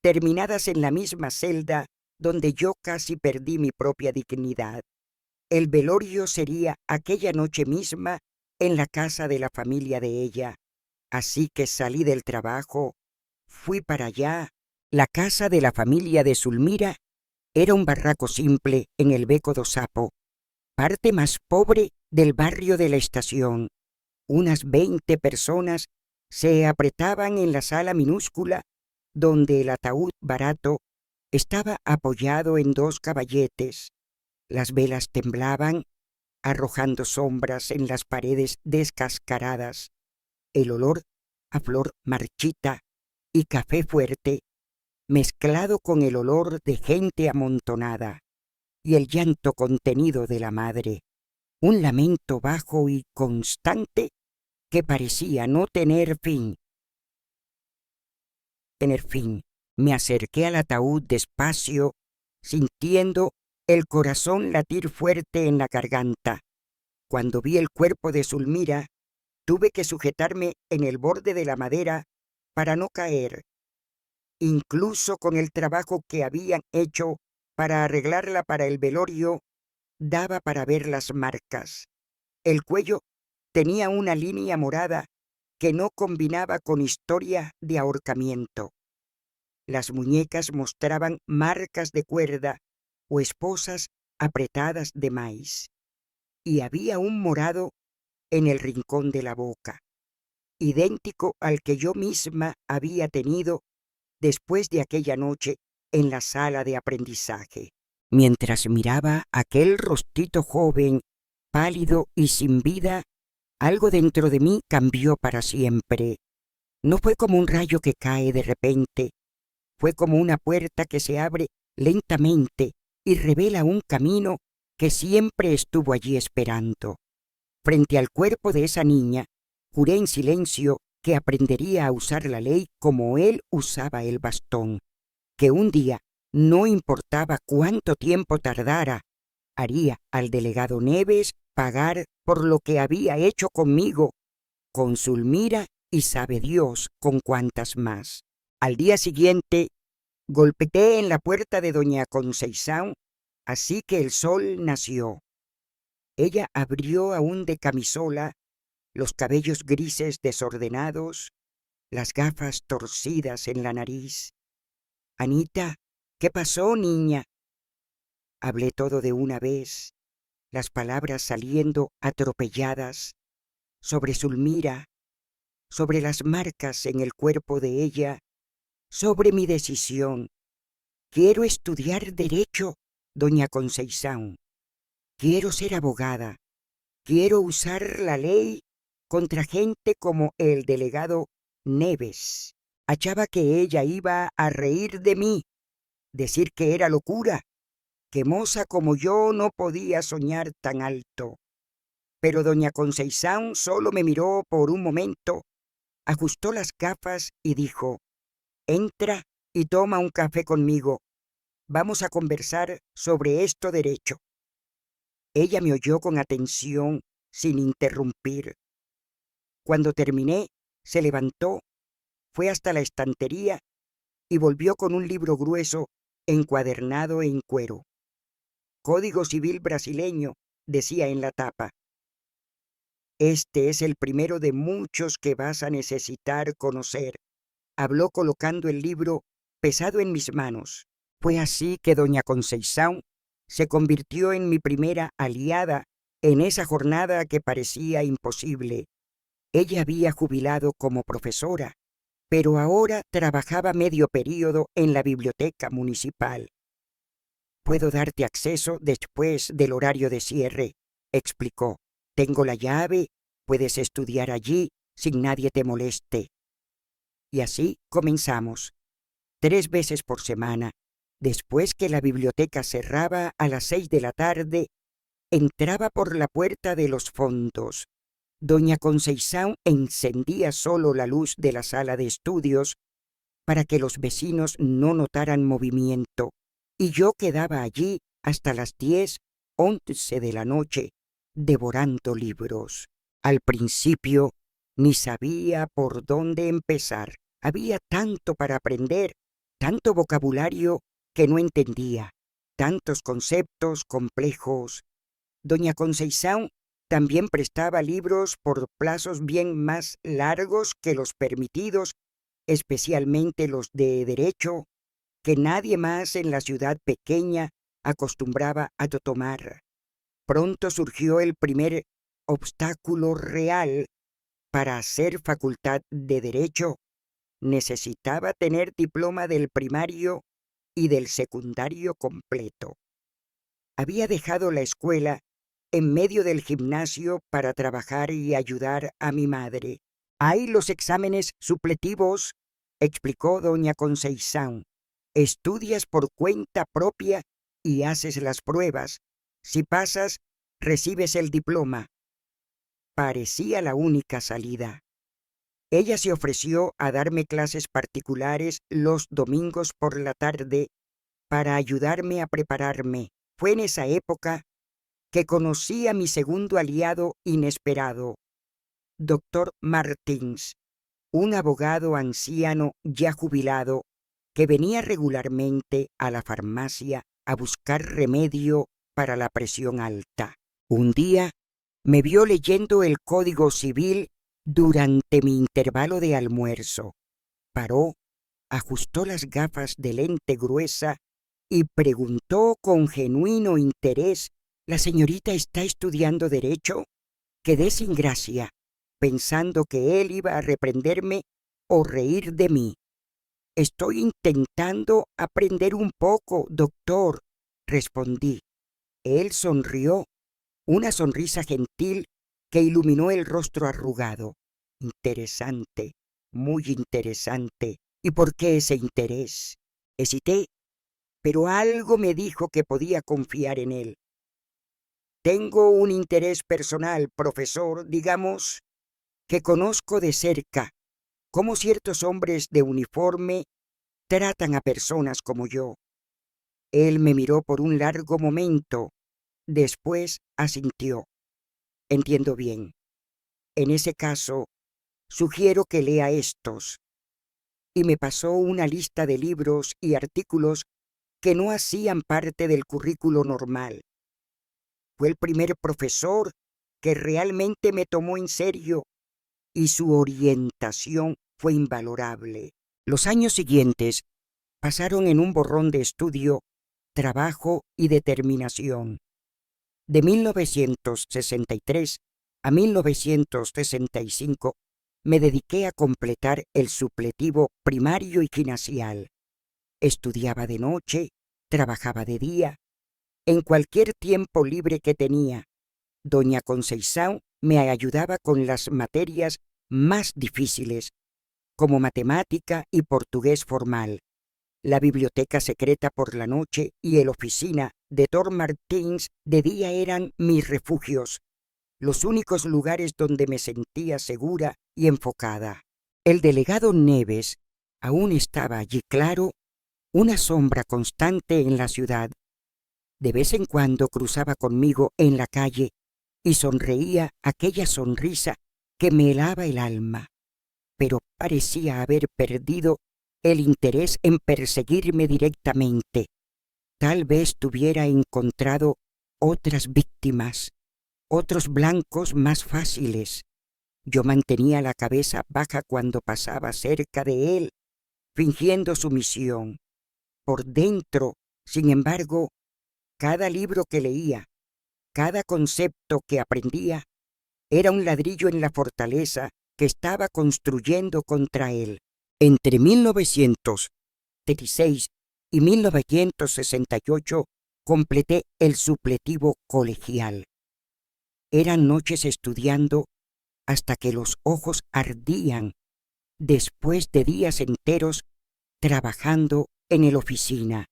terminadas en la misma celda donde yo casi perdí mi propia dignidad. El velorio sería aquella noche misma en la casa de la familia de ella. Así que salí del trabajo, fui para allá. La casa de la familia de Zulmira era un barraco simple en el Beco do Sapo, parte más pobre del barrio de la estación. Unas 20 personas se apretaban en la sala minúscula donde el ataúd barato estaba apoyado en 2 caballetes. Las velas temblaban, arrojando sombras en las paredes descascaradas. El olor a flor marchita y café fuerte, mezclado con el olor de gente amontonada y el llanto contenido de la madre, un lamento bajo y constante que parecía no tener fin. Me acerqué al ataúd despacio, sintiendo el corazón latir fuerte en la garganta. Cuando vi el cuerpo de Zulmira, tuve que sujetarme en el borde de la madera para no caer. Incluso con el trabajo que habían hecho para arreglarla para el velorio, daba para ver las marcas. El cuello tenía una línea morada que no combinaba con historia de ahorcamiento. Las muñecas mostraban marcas de cuerda o esposas apretadas de maíz. Y había un morado en el rincón de la boca. idéntico al que yo misma había tenido después de aquella noche en la sala de aprendizaje. Mientras miraba aquel rostito joven, pálido y sin vida, algo dentro de mí cambió para siempre. No fue como un rayo que cae de repente, fue como una puerta que se abre lentamente y revela un camino que siempre estuvo allí esperando. Frente al cuerpo de esa niña, juré en silencio que aprendería a usar la ley como él usaba el bastón, que un día, no importaba cuánto tiempo tardara, haría al delegado Neves pagar por lo que había hecho conmigo, con Zulmira y sabe Dios con cuántas más. Al día siguiente, golpeé en la puerta de doña Conceizán, así que el sol nació. Ella abrió aún de camisola, los cabellos grises desordenados, las gafas torcidas en la nariz. «Anita, ¿qué pasó, niña?». Hablé todo de una vez, las palabras saliendo atropelladas, sobre Zulmira, sobre las marcas en el cuerpo de ella, sobre mi decisión. «Quiero estudiar Derecho, doña Conceizán. Quiero ser abogada. Quiero usar la ley contra gente como el delegado Neves». Achaba que ella iba a reír de mí, decir que era locura, que moza como yo no podía soñar tan alto. Pero doña Conceizán solo me miró por un momento, ajustó las gafas y dijo: «Entra y toma un café conmigo. Vamos a conversar sobre esto derecho». Ella me oyó con atención, sin interrumpir. Cuando terminé, se levantó, fue hasta la estantería y volvió con un libro grueso encuadernado en cuero. «Código Civil Brasileño», decía en la tapa. «Este es el primero de muchos que vas a necesitar conocer», habló colocando el libro pesado en mis manos. Fue así que doña Conceizán se convirtió en mi primera aliada en esa jornada que parecía imposible. Ella había jubilado como profesora, pero ahora trabajaba medio período en la biblioteca municipal. «Puedo darte acceso después del horario de cierre», explicó. «Tengo la llave, puedes estudiar allí sin nadie te moleste». Y así comenzamos, 3 veces por semana. Después que la biblioteca cerraba a las 6 de la tarde, entraba por la puerta de los fondos. Doña Conceizán encendía solo la luz de la sala de estudios para que los vecinos no notaran movimiento, y yo quedaba allí hasta las 10, 11 de la noche, devorando libros. Al principio ni sabía por dónde empezar. Había tanto para aprender, tanto vocabulario que no entendía, tantos conceptos complejos. Doña Conceizán también prestaba libros por plazos bien más largos que los permitidos, especialmente los de derecho, que nadie más en la ciudad pequeña acostumbraba a tomar. Pronto surgió el primer obstáculo real. Para hacer facultad de Derecho, necesitaba tener diploma del primario y del secundario completo. Había dejado la escuela en medio del gimnasio para trabajar y ayudar a mi madre. «Hay los exámenes supletivos», explicó doña Conceizán. «Estudias por cuenta propia y haces las pruebas. Si pasas, recibes el diploma». Parecía la única salida. Ella se ofreció a darme clases particulares los domingos por la tarde para ayudarme a prepararme. Fue en esa época que conocí a mi segundo aliado inesperado, doctor Martins, un abogado anciano ya jubilado que venía regularmente a la farmacia a buscar remedio para la presión alta. Un día me vio leyendo el Código Civil durante mi intervalo de almuerzo. Paró, ajustó las gafas de lente gruesa y preguntó con genuino interés: «¿La señorita está estudiando Derecho?». Quedé sin gracia, pensando que él iba a reprenderme o reír de mí. Estoy intentando aprender un poco, doctor, respondí. Él sonrió, una sonrisa gentil que iluminó el rostro arrugado. Interesante, muy interesante. ¿Y por qué ese interés? Hesité, pero algo me dijo que podía confiar en él. Tengo un interés personal, profesor, digamos, que conozco de cerca cómo ciertos hombres de uniforme tratan a personas como yo. Él me miró por un largo momento, después asintió. Entiendo bien. En ese caso, sugiero que lea estos. Y me pasó una lista de libros y artículos que no hacían parte del currículo normal. Fue el primer profesor que realmente me tomó en serio y su orientación fue invalorable. Los años siguientes pasaron en un borrón de estudio, trabajo y determinación. De 1963 a 1965 me dediqué a completar el supletivo primario y gimnasial. Estudiaba de noche, trabajaba de día. En cualquier tiempo libre que tenía, doña Conceição me ayudaba con las materias más difíciles, como matemática y portugués formal. La biblioteca secreta por la noche y el oficina de Dr. Martins de día eran mis refugios, los únicos lugares donde me sentía segura y enfocada. El delegado Neves aún estaba allí, claro, una sombra constante en la ciudad. De vez en cuando cruzaba conmigo en la calle y sonreía aquella sonrisa que me helaba el alma, pero parecía haber perdido el interés en perseguirme directamente. Tal vez tuviera encontrado otras víctimas, otros blancos más fáciles. Yo mantenía la cabeza baja cuando pasaba cerca de él, fingiendo sumisión. Por dentro, sin embargo, cada libro que leía, cada concepto que aprendía, era un ladrillo en la fortaleza que estaba construyendo contra él. Entre 1936 y 1968 completé el supletivo colegial. Eran noches estudiando hasta que los ojos ardían, después de días enteros trabajando en la oficina.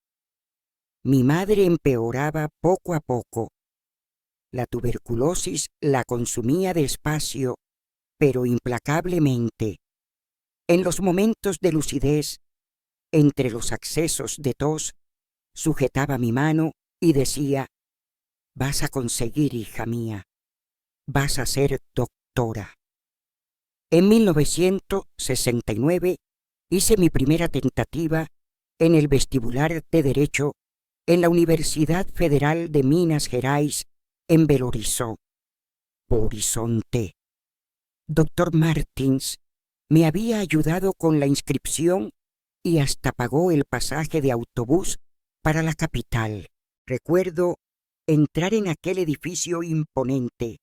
Mi madre empeoraba poco a poco. La tuberculosis la consumía despacio, pero implacablemente. En los momentos de lucidez, entre los accesos de tos, sujetaba mi mano y decía: «Vas a conseguir, hija mía, vas a ser doctora». En 1969 hice mi primera tentativa en el vestibular de Derecho en la Universidad Federal de Minas Gerais, en Belo Horizonte. Dr. Martins me había ayudado con la inscripción y hasta pagó el pasaje de autobús para la capital. Recuerdo entrar en aquel edificio imponente,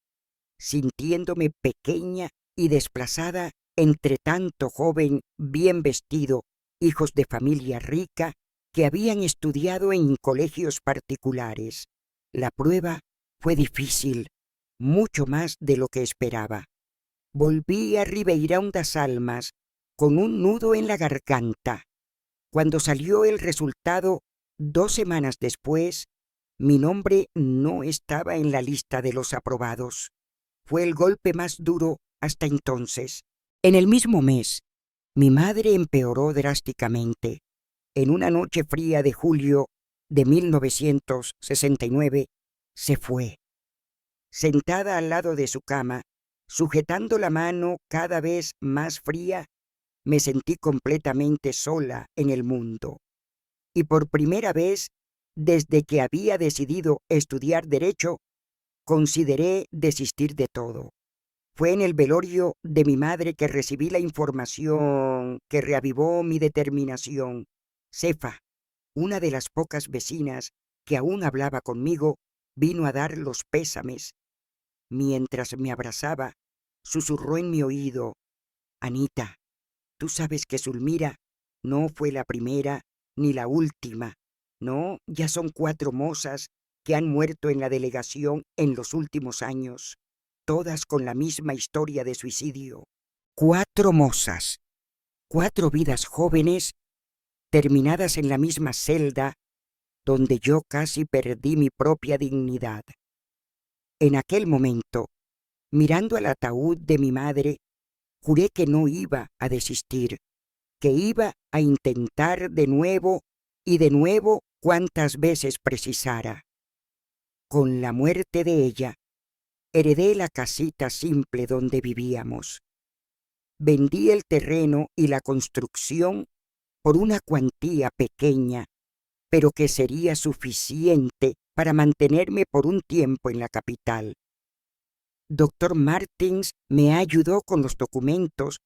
sintiéndome pequeña y desplazada entre tanto joven bien vestido, hijos de familia rica, que habían estudiado en colegios particulares. La prueba fue difícil, mucho más de lo que esperaba. Volví a Ribeirão das Almas con un nudo en la garganta. Cuando salió el resultado 2 semanas después, mi nombre no estaba en la lista de los aprobados. Fue el golpe más duro hasta entonces. En el mismo mes, mi madre empeoró drásticamente. En una noche fría de julio de 1969, se fue. Sentada al lado de su cama, sujetando la mano cada vez más fría, me sentí completamente sola en el mundo. Y por primera vez, desde que había decidido estudiar Derecho, consideré desistir de todo. Fue en el velorio de mi madre que recibí la información que reavivó mi determinación. Cefa, una de las pocas vecinas que aún hablaba conmigo, vino a dar los pésames. Mientras me abrazaba, susurró en mi oído: Anita, tú sabes que Zulmira no fue la primera ni la última. No, ya son 4 mozas que han muerto en la delegación en los últimos años, todas con la misma historia de suicidio. 4 mozas, 4 vidas jóvenes terminadas en la misma celda donde yo casi perdí mi propia dignidad. En aquel momento, mirando al ataúd de mi madre, juré que no iba a desistir, que iba a intentar de nuevo y de nuevo cuantas veces precisara. Con la muerte de ella, heredé la casita simple donde vivíamos. Vendí el terreno y la construcción por una cuantía pequeña, pero que sería suficiente para mantenerme por un tiempo en la capital. Dr. Martins me ayudó con los documentos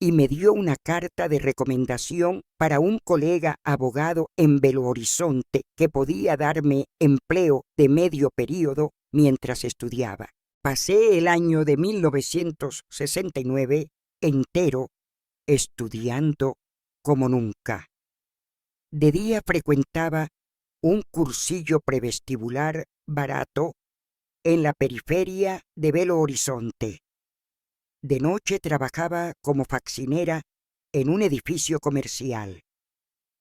y me dio una carta de recomendación para un colega abogado en Belo Horizonte que podía darme empleo de medio período mientras estudiaba. Pasé el año de 1969 entero estudiando como nunca. De día frecuentaba un cursillo prevestibular barato en la periferia de Belo Horizonte. De noche trabajaba como faxinera en un edificio comercial.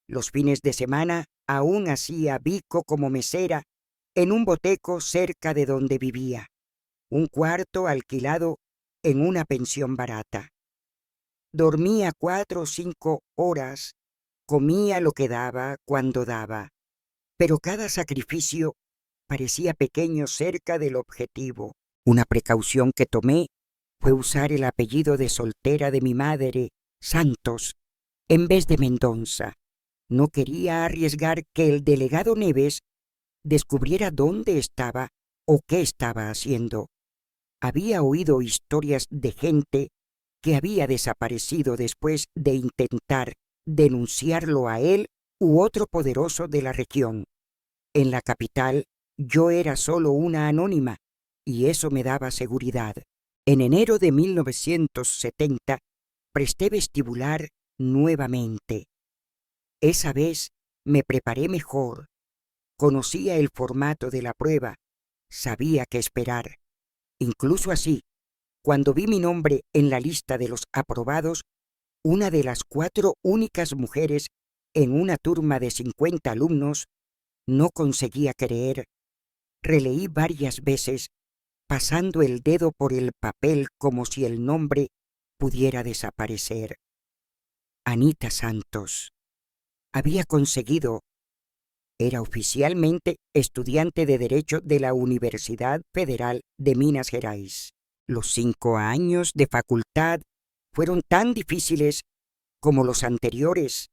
Los fines de semana aún hacía bico como mesera en un boteco cerca de donde vivía, un cuarto alquilado en una pensión barata. Dormía 4 o 5 horas, comía lo que daba cuando daba, pero cada sacrificio parecía pequeño cerca del objetivo. Una precaución que tomé fue usar el apellido de soltera de mi madre, Santos, en vez de Mendonça. No quería arriesgar que el delegado Neves descubriera dónde estaba o qué estaba haciendo. Había oído historias de gente que había desaparecido después de intentar denunciarlo a él u otro poderoso de la región. En la capital yo era solo una anónima y eso me daba seguridad. En enero de 1970 presté vestibular nuevamente. Esa vez me preparé mejor. Conocía el formato de la prueba, sabía qué esperar. Incluso así, cuando vi mi nombre en la lista de los aprobados, una de las 4 únicas mujeres en una turma de 50 alumnos, no conseguía creer. Releí varias veces, pasando el dedo por el papel como si el nombre pudiera desaparecer. Anita Santos. Había conseguido. Era oficialmente estudiante de Derecho de la Universidad Federal de Minas Gerais. Los 5 años de facultad fueron tan difíciles como los anteriores,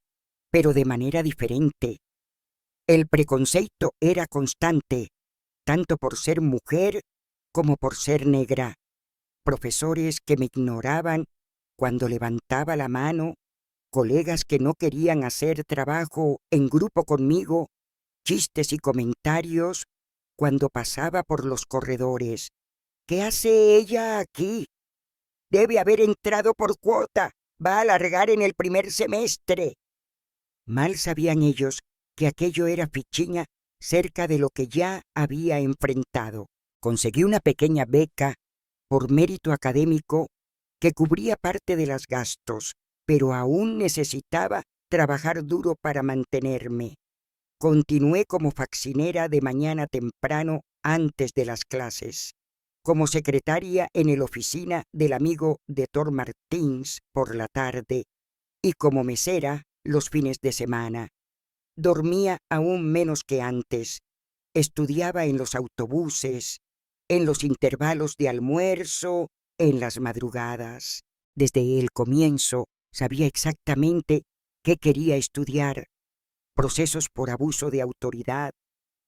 pero de manera diferente. El preconceito era constante, tanto por ser mujer como por ser negra. Profesores que me ignoraban cuando levantaba la mano, colegas que no querían hacer trabajo en grupo conmigo, chistes y comentarios cuando pasaba por los corredores. ¿Qué hace ella aquí? Debe haber entrado por cuota. Va a largar en el primer semestre. Mal sabían ellos que aquello era fichiña cerca de lo que ya había enfrentado. Conseguí una pequeña beca por mérito académico que cubría parte de los gastos, pero aún necesitaba trabajar duro para mantenerme. Continué como faxinera de mañana temprano antes de las clases, como secretaria en la oficina del amigo Dr. Martins por la tarde y como mesera los fines de semana. Dormía aún menos que antes. Estudiaba en los autobuses, en los intervalos de almuerzo, en las madrugadas. Desde el comienzo sabía exactamente qué quería estudiar: procesos por abuso de autoridad,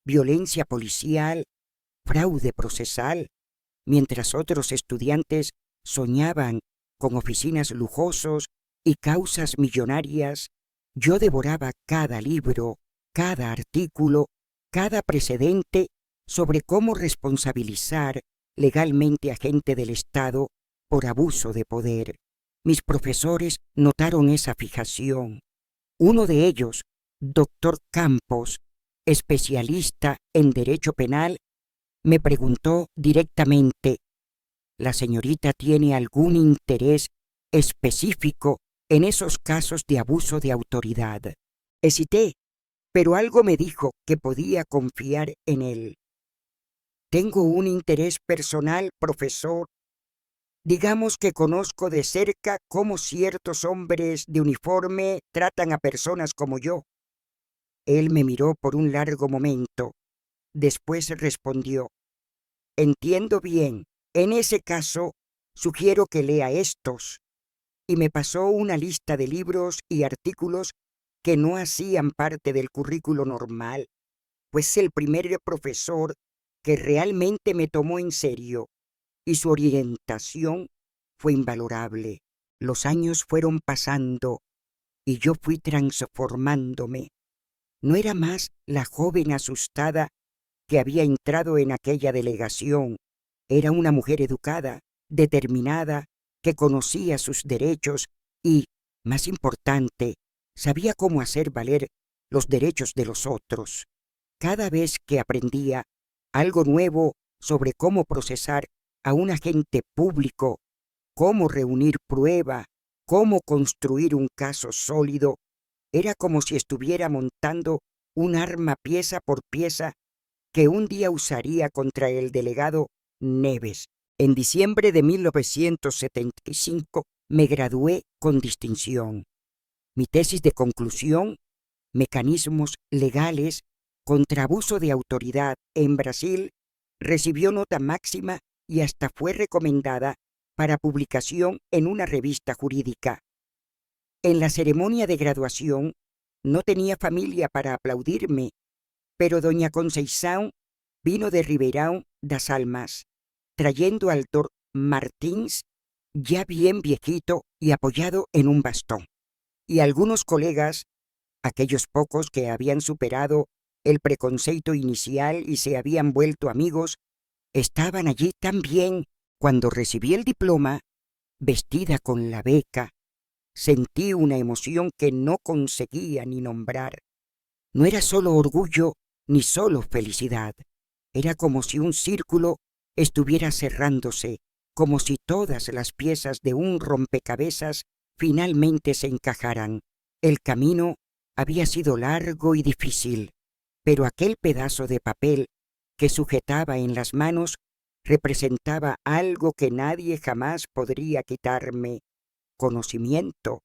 violencia policial, fraude procesal, mientras otros estudiantes soñaban con oficinas lujosos y causas millonarias. Yo devoraba cada libro, cada artículo, cada precedente sobre cómo responsabilizar legalmente a gente del Estado por abuso de poder. Mis profesores notaron esa fijación. Uno de ellos, doctor Campos, especialista en derecho penal, me preguntó directamente: ¿la señorita tiene algún interés específico en esos casos de abuso de autoridad? Hesité, pero algo me dijo que podía confiar en él. Tengo un interés personal, profesor. Digamos que conozco de cerca cómo ciertos hombres de uniforme tratan a personas como yo. Él me miró por un largo momento. Después respondió: entiendo bien. En ese caso, sugiero que lea estos. Y me pasó una lista de libros y artículos que no hacían parte del currículo normal, pues el primer profesor que realmente me tomó en serio, y su orientación fue invalorable. Los años fueron pasando y yo fui transformándome. No era más la joven asustada que había entrado en aquella delegación. Era una mujer educada, determinada, que conocía sus derechos y, más importante, sabía cómo hacer valer los derechos de los otros. Cada vez que aprendía algo nuevo sobre cómo procesar a un agente público, cómo reunir prueba, cómo construir un caso sólido, era como si estuviera montando un arma pieza por pieza que un día usaría contra el delegado Neves. En diciembre de 1975 me gradué con distinción. Mi tesis de conclusión, Mecanismos legales contra abuso de autoridad en Brasil, recibió nota máxima y hasta fue recomendada para publicación en una revista jurídica. En la ceremonia de graduación no tenía familia para aplaudirme, pero doña Conceição vino de Ribeirão das Almas, trayendo al doctor Martins, ya bien viejito y apoyado en un bastón. Y algunos colegas, aquellos pocos que habían superado el preconceito inicial y se habían vuelto amigos, estaban allí también. Cuando recibí el diploma, vestida con la beca, sentí una emoción que no conseguía ni nombrar. No era solo orgullo ni solo felicidad. Era como si un círculo estuviera cerrándose, como si todas las piezas de un rompecabezas finalmente se encajaran. El camino había sido largo y difícil, pero aquel pedazo de papel que sujetaba en las manos representaba algo que nadie jamás podría quitarme: conocimiento.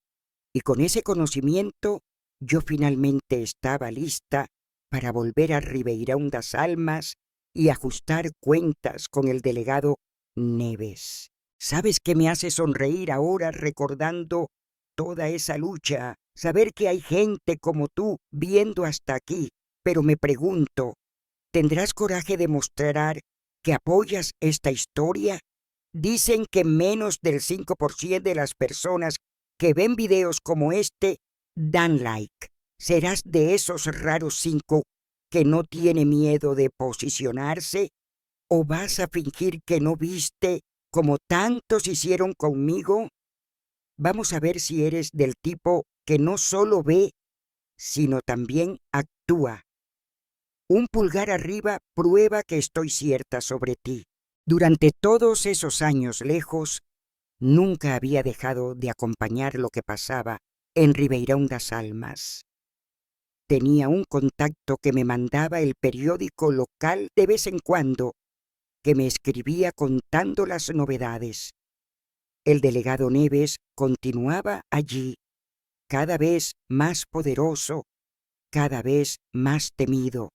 Y con ese conocimiento yo finalmente estaba lista para volver a Ribeirão das Almas y ajustar cuentas con el delegado Neves. ¿Sabes qué me hace sonreír ahora recordando toda esa lucha? Saber que hay gente como tú viendo hasta aquí. Pero me pregunto, ¿tendrás coraje de mostrar que apoyas esta historia? Dicen que menos del 5% de las personas que ven videos como este dan like. ¿Serás de esos raros 5 que no tiene miedo de posicionarse? ¿O vas a fingir que no viste como tantos hicieron conmigo? Vamos a ver si eres del tipo que no solo ve, sino también actúa. Un pulgar arriba prueba que estoy cierta sobre ti. Durante todos esos años lejos, nunca había dejado de acompañar lo que pasaba en Ribeirão das Almas. Tenía un contacto que me mandaba el periódico local de vez en cuando, que me escribía contando las novedades. El delegado Neves continuaba allí, cada vez más poderoso, cada vez más temido.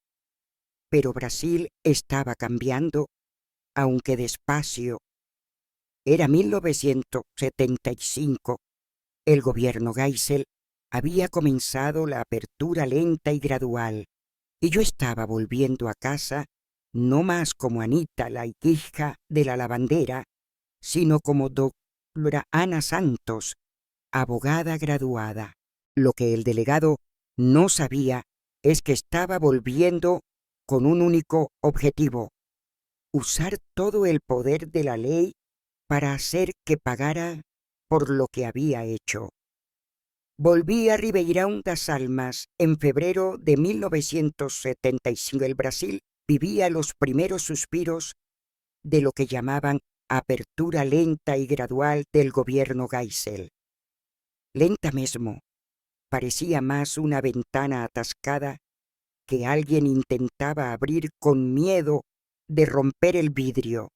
Pero Brasil estaba cambiando, aunque despacio. Era 1975. El gobierno Geisel había comenzado la apertura lenta y gradual, y yo estaba volviendo a casa no más como Anita, la hija de la lavandera, sino como doctora Ana Santos, abogada graduada. Lo que el delegado no sabía es que estaba volviendo con un único objetivo: usar todo el poder de la ley para hacer que pagara por lo que había hecho. Volví a Ribeirão das Almas en febrero de 1975. El Brasil vivía los primeros suspiros de lo que llamaban apertura lenta y gradual del gobierno Geisel. Lenta mesmo, parecía más una ventana atascada que alguien intentaba abrir con miedo de romper el vidrio.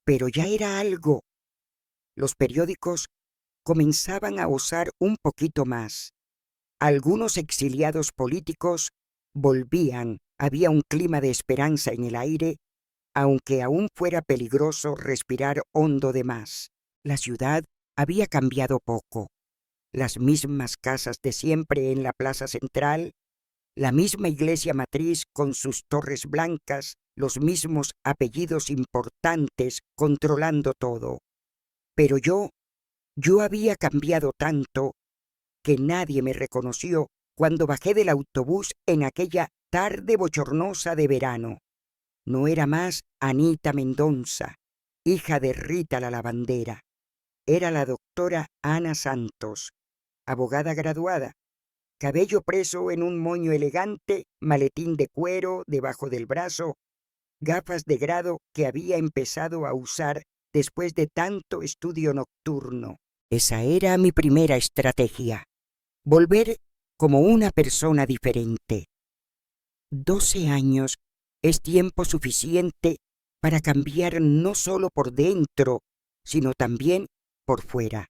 Pero ya era algo. Los periódicos comenzaban a osar un poquito más. Algunos exiliados políticos volvían, había un clima de esperanza en el aire, aunque aún fuera peligroso respirar hondo de más. La ciudad había cambiado poco. Las mismas casas de siempre en la plaza central, la misma iglesia matriz con sus torres blancas, los mismos apellidos importantes controlando todo. Pero yo había cambiado tanto que nadie me reconoció cuando bajé del autobús en aquella tarde bochornosa de verano. No era más Anita Mendonça, hija de Rita la lavandera. Era la doctora Ana Santos, abogada graduada, cabello preso en un moño elegante, maletín de cuero debajo del brazo, gafas de grado que había empezado a usar después de tanto estudio nocturno. Esa era mi primera estrategia, volver como una persona diferente. 12 años es tiempo suficiente para cambiar no solo por dentro, sino también por fuera.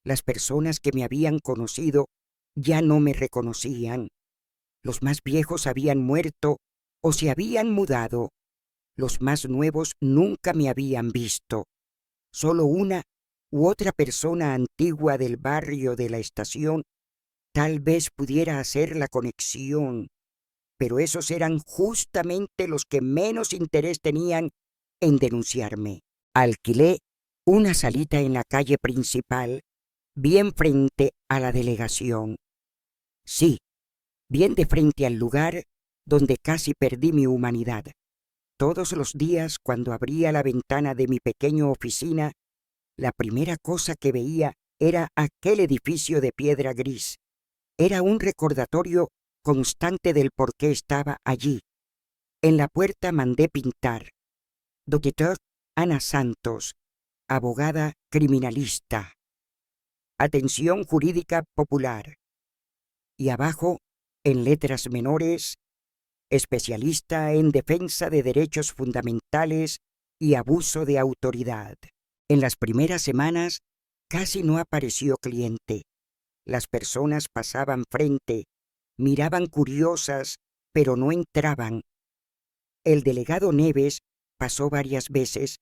Las personas que me habían conocido ya no me reconocían. Los más viejos habían muerto o se habían mudado. Los más nuevos nunca me habían visto. Solo una u otra persona antigua del barrio de la estación tal vez pudiera hacer la conexión, pero esos eran justamente los que menos interés tenían en denunciarme. Alquilé una salita en la calle principal, bien frente a la delegación. Sí, bien de frente al lugar donde casi perdí mi humanidad. Todos los días, cuando abría la ventana de mi pequeña oficina, la primera cosa que veía era aquel edificio de piedra gris. Era un recordatorio constante del por qué estaba allí. En la puerta mandé pintar: Doctor Ana Santos, abogada criminalista. Atención jurídica popular. Y abajo, en letras menores, especialista en defensa de derechos fundamentales y abuso de autoridad. En las primeras semanas casi no apareció cliente. Las personas pasaban frente, miraban curiosas, pero no entraban. El delegado Neves pasó varias veces,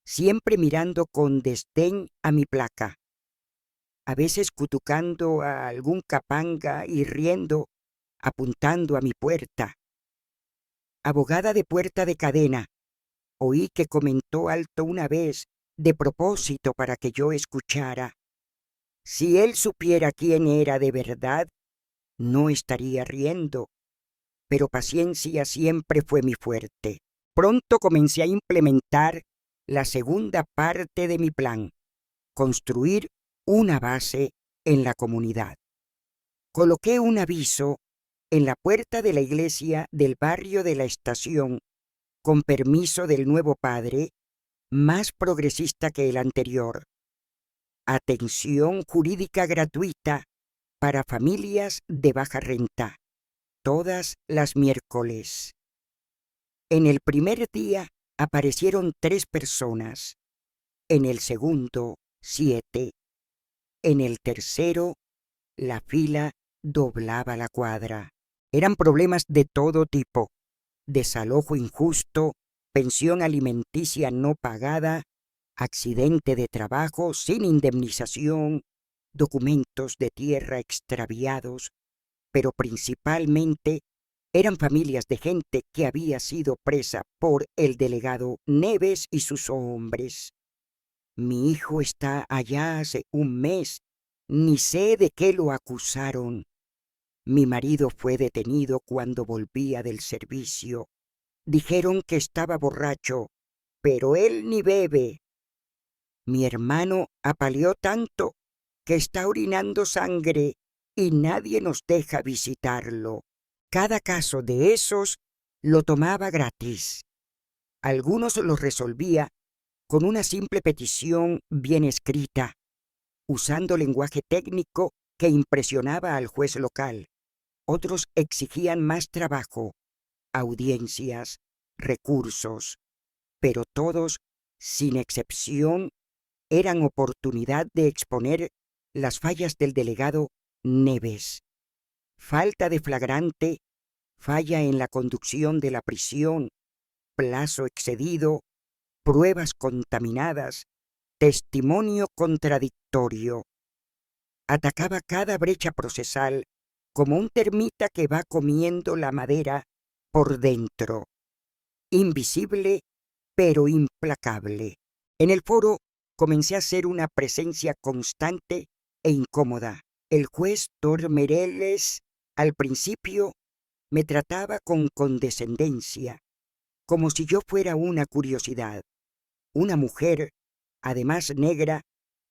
siempre mirando con desdén a mi placa, a veces cutucando a algún capanga y riendo, apuntando a mi puerta. Abogada de puerta de cadena, oí que comentó alto una vez, de propósito para que yo escuchara. Si él supiera quién era de verdad, no estaría riendo, pero paciencia siempre fue mi fuerte. Pronto comencé a implementar la segunda parte de mi plan: construir una base en la comunidad. Coloqué un aviso en la puerta de la iglesia del barrio de la estación, con permiso del nuevo padre, más progresista que el anterior: atención jurídica gratuita para familias de baja renta, todas las miércoles. En el primer día aparecieron 3 personas, en el segundo 7, en el tercero la fila doblaba la cuadra. Eran problemas de todo tipo: desalojo injusto, pensión alimenticia no pagada, accidente de trabajo sin indemnización, documentos de tierra extraviados, pero principalmente eran familias de gente que había sido presa por el delegado Neves y sus hombres. Mi hijo está allá hace un mes, ni sé de qué lo acusaron. Mi marido fue detenido cuando volvía del servicio. Dijeron que estaba borracho, pero él ni bebe. Mi hermano apaleó tanto que está orinando sangre y nadie nos deja visitarlo. Cada caso de esos lo tomaba gratis. Algunos los resolvía con una simple petición bien escrita, usando lenguaje técnico que impresionaba al juez local. Otros exigían más trabajo, audiencias, recursos, pero todos, sin excepción, eran oportunidad de exponer las fallas del delegado Neves. Falta de flagrante, falla en la conducción de la prisión, plazo excedido, pruebas contaminadas, testimonio contradictorio. Atacaba cada brecha procesal como un termita que va comiendo la madera por dentro, invisible pero implacable. En el foro comencé a ser una presencia constante e incómoda. El juez Tormereles al principio me trataba con condescendencia, como si yo fuera una curiosidad, una mujer, además negra,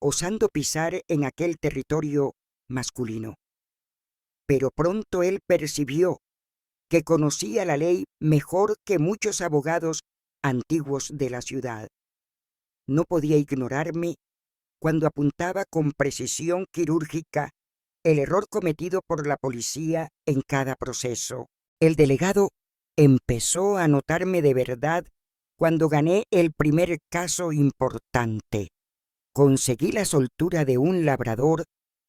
osando pisar en aquel territorio masculino. Pero pronto él percibió que conocía la ley mejor que muchos abogados antiguos de la ciudad. No podía ignorarme cuando apuntaba con precisión quirúrgica el error cometido por la policía en cada proceso. El delegado empezó a notarme de verdad cuando gané el primer caso importante. Conseguí la soltura de un labrador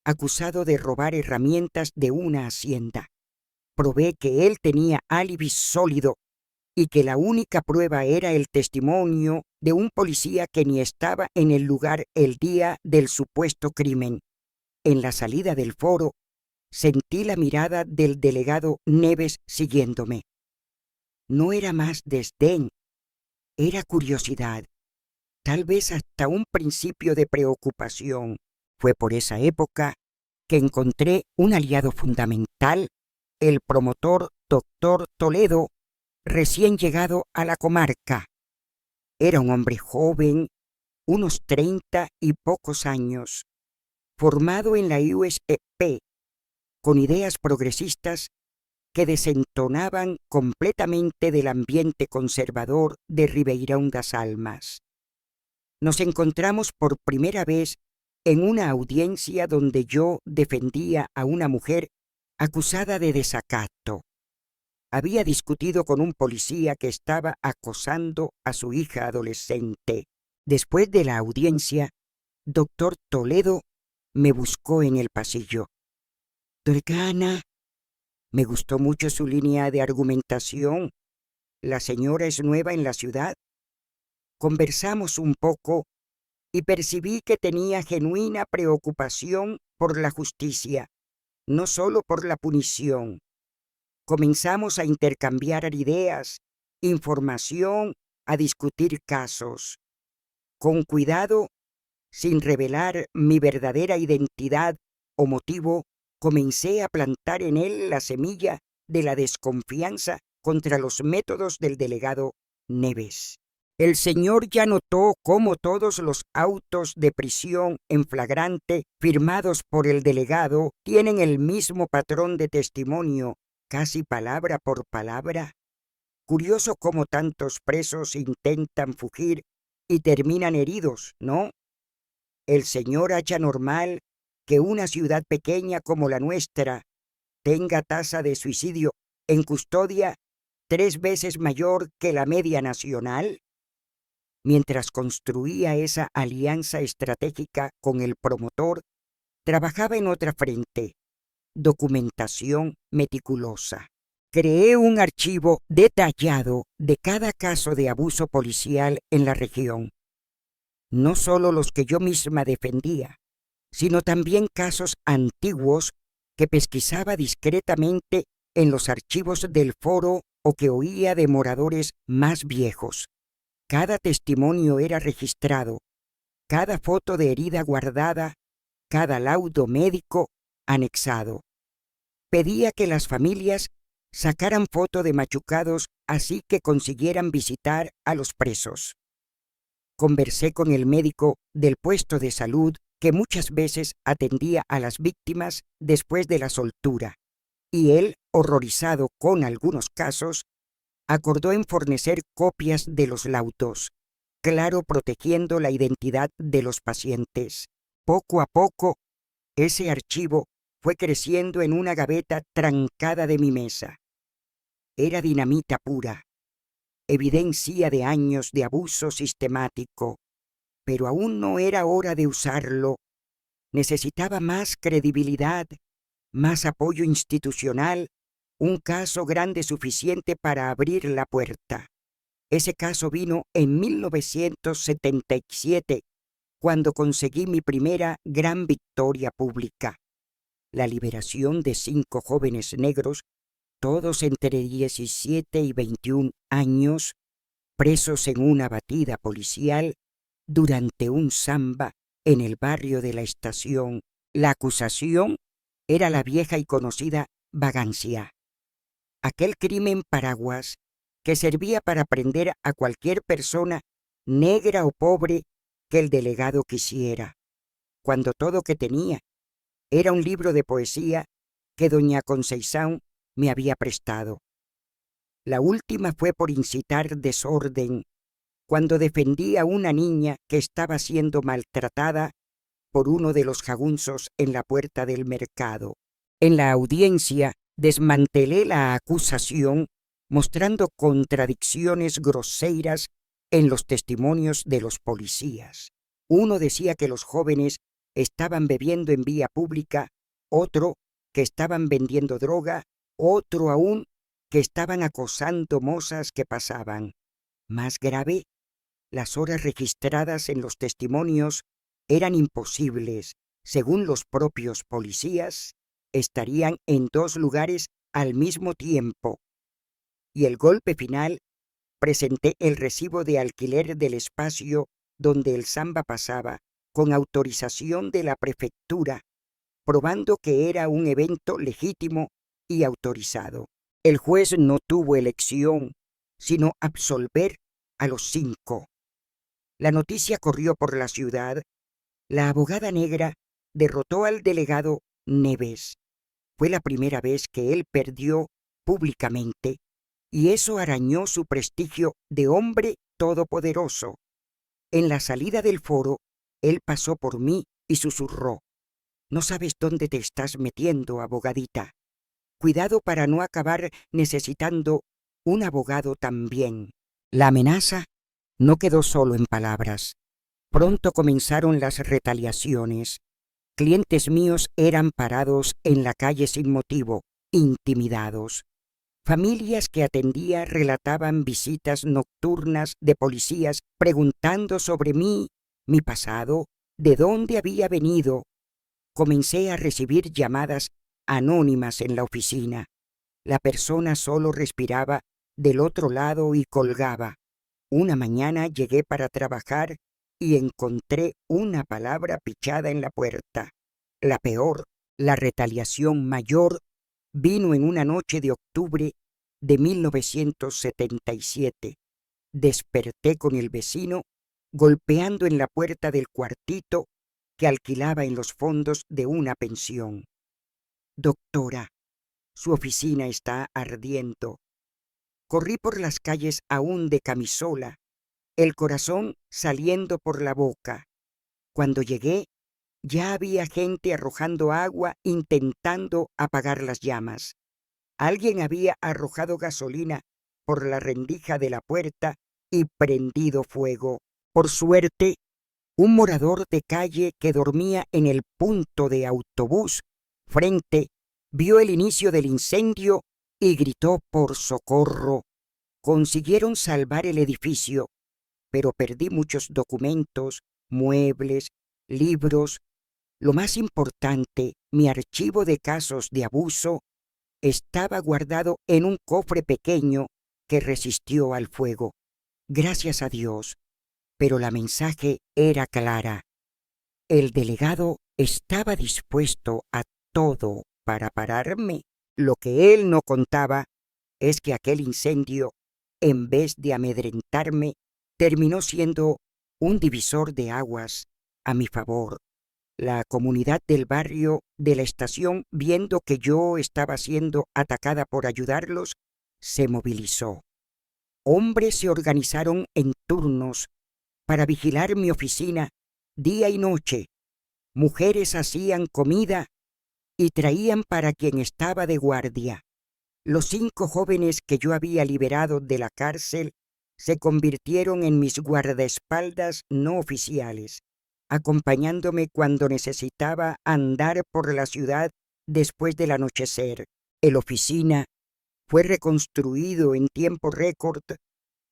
acusado de robar herramientas de una hacienda. Probé que él tenía álibi sólido y que la única prueba era el testimonio de un policía que ni estaba en el lugar el día del supuesto crimen. En la salida del foro, sentí la mirada del delegado Neves siguiéndome. No era más desdén, era curiosidad, tal vez hasta un principio de preocupación. Fue por esa época que encontré un aliado fundamental, el promotor doctor Toledo, recién llegado a la comarca. Era un hombre joven, unos 30 y pocos años, formado en la USP, con ideas progresistas que desentonaban completamente del ambiente conservador de Ribeirão das Almas. Nos encontramos por primera vez en una audiencia donde yo defendía a una mujer acusada de desacato. Había discutido con un policía que estaba acosando a su hija adolescente. Después de la audiencia, doctor Toledo me buscó en el pasillo. Dolgana, me gustó mucho su línea de argumentación. La señora es nueva en la ciudad. Conversamos un poco y percibí que tenía genuina preocupación por la justicia, no solo por la punición. Comenzamos a intercambiar ideas, información, a discutir casos. Con cuidado, sin revelar mi verdadera identidad o motivo, comencé a plantar en él la semilla de la desconfianza contra los métodos del delegado Neves. El señor ya notó cómo todos los autos de prisión en flagrante firmados por el delegado tienen el mismo patrón de testimonio, casi palabra por palabra. Curioso cómo tantos presos intentan fugir y terminan heridos, ¿no? El señor hacha normal que una ciudad pequeña como la nuestra tenga tasa de suicidio en custodia 3 veces mayor que la media nacional. Mientras construía esa alianza estratégica con el promotor, trabajaba en otra frente: documentación meticulosa. Creé un archivo detallado de cada caso de abuso policial en la región. No solo los que yo misma defendía, sino también casos antiguos que pesquisaba discretamente en los archivos del foro o que oía de moradores más viejos. Cada testimonio era registrado, cada foto de herida guardada, cada laudo médico anexado. Pedía que las familias sacaran foto de machucados así que consiguieran visitar a los presos. Conversé con el médico del puesto de salud que muchas veces atendía a las víctimas después de la soltura, y él, horrorizado con algunos casos, acordó en fornecer copias de los laudos, claro, protegiendo la identidad de los pacientes. Poco a poco, ese archivo fue creciendo en una gaveta trancada de mi mesa. Era dinamita pura, evidencia de años de abuso sistemático, pero aún no era hora de usarlo. Necesitaba más credibilidad, más apoyo institucional, un caso grande suficiente para abrir la puerta. Ese caso vino en 1977, cuando conseguí mi primera gran victoria pública: la liberación de 5 jóvenes negros, todos entre 17 y 21 años, presos en una batida policial durante un samba en el barrio de la Estación. La acusación era la vieja y conocida vagancia, aquel crimen paraguas que servía para prender a cualquier persona, negra o pobre, que el delegado quisiera, cuando todo que tenía era un libro de poesía que doña Conceizán me había prestado. La última fue por incitar desorden, cuando defendí a una niña que estaba siendo maltratada por uno de los jagunzos en la puerta del mercado. En la audiencia desmantelé la acusación, mostrando contradicciones groseras en los testimonios de los policías. Uno decía que los jóvenes estaban bebiendo en vía pública, otro que estaban vendiendo droga, otro aún que estaban acosando mozas que pasaban. Más grave, las horas registradas en los testimonios eran imposibles. Según los propios policías, estarían en 2 lugares al mismo tiempo. Y el golpe final: presenté el recibo de alquiler del espacio donde el samba pasaba, con autorización de la prefectura, probando que era un evento legítimo y autorizado. El juez no tuvo elección, sino absolver a los 5. La noticia corrió por la ciudad. La abogada negra derrotó al delegado Neves. Fue la primera vez que él perdió públicamente, y eso arañó su prestigio de hombre todopoderoso. En la salida del foro, él pasó por mí y susurró: «No sabes dónde te estás metiendo, abogadita. Cuidado para no acabar necesitando un abogado también». La amenaza no quedó solo en palabras. Pronto comenzaron las retaliaciones. Clientes míos eran parados en la calle sin motivo, intimidados. Familias que atendía relataban visitas nocturnas de policías preguntando sobre mí, mi pasado, de dónde había venido. Comencé a recibir llamadas anónimas en la oficina. La persona solo respiraba del otro lado y colgaba. Una mañana llegué para trabajar y encontré una palabra pichada en la puerta. La peor, la retaliación mayor, vino en una noche de octubre de 1977. Desperté con el vecino golpeando en la puerta del cuartito que alquilaba en los fondos de una pensión. «Doctora, su oficina está ardiendo». Corrí por las calles aún de camisola, el corazón saliendo por la boca. Cuando llegué, ya había gente arrojando agua intentando apagar las llamas. Alguien había arrojado gasolina por la rendija de la puerta y prendido fuego. Por suerte, un morador de calle que dormía en el punto de autobús frente vio el inicio del incendio y gritó por socorro. Consiguieron salvar el edificio, pero perdí muchos documentos, muebles, libros. Lo más importante, mi archivo de casos de abuso, estaba guardado en un cofre pequeño que resistió al fuego. Gracias a Dios. Pero la mensaje era clara. El delegado estaba dispuesto a todo para pararme. Lo que él no contaba es que aquel incendio, en vez de amedrentarme, terminó siendo un divisor de aguas a mi favor. La comunidad del barrio de la estación, viendo que yo estaba siendo atacada por ayudarlos, se movilizó. Hombres se organizaron en turnos para vigilar mi oficina día y noche. Mujeres hacían comida y traían para quien estaba de guardia. Los 5 jóvenes que yo había liberado de la cárcel se convirtieron en mis guardaespaldas no oficiales, acompañándome cuando necesitaba andar por la ciudad después del anochecer. El oficina fue reconstruido en tiempo récord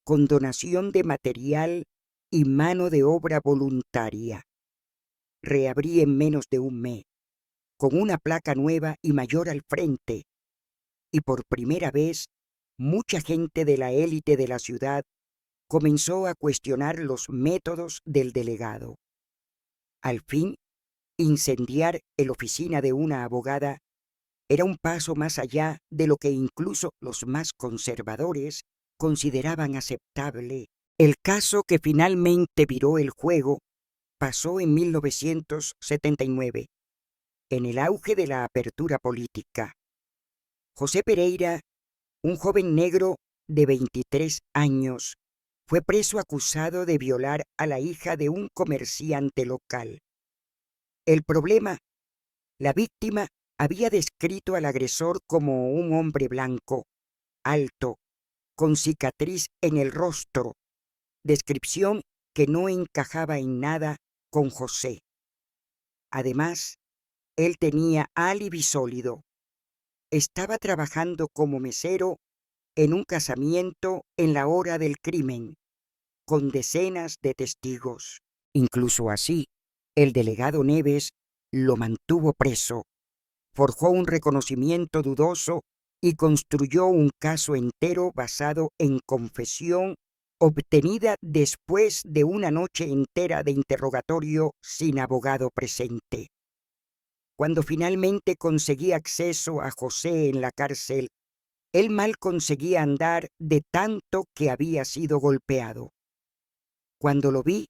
con donación de material y mano de obra voluntaria. Reabrí en menos de un mes, con una placa nueva y mayor al frente, y por primera vez mucha gente de la élite de la ciudad comenzó a cuestionar los métodos del delegado. Al fin, incendiar la oficina de una abogada era un paso más allá de lo que incluso los más conservadores consideraban aceptable. El caso que finalmente viró el juego pasó en 1979, en el auge de la apertura política. José Pereira, un joven negro de 23 años, fue preso acusado de violar a la hija de un comerciante local. El problema: la víctima había descrito al agresor como un hombre blanco, alto, con cicatriz en el rostro, descripción que no encajaba en nada con José. Además, él tenía álibi sólido. Estaba trabajando como mesero en un casamiento en la hora del crimen, con decenas de testigos. Incluso así, el delegado Neves lo mantuvo preso, forjó un reconocimiento dudoso y construyó un caso entero basado en confesión obtenida después de una noche entera de interrogatorio sin abogado presente. Cuando finalmente conseguí acceso a José en la cárcel, él mal conseguía andar de tanto que había sido golpeado. Cuando lo vi,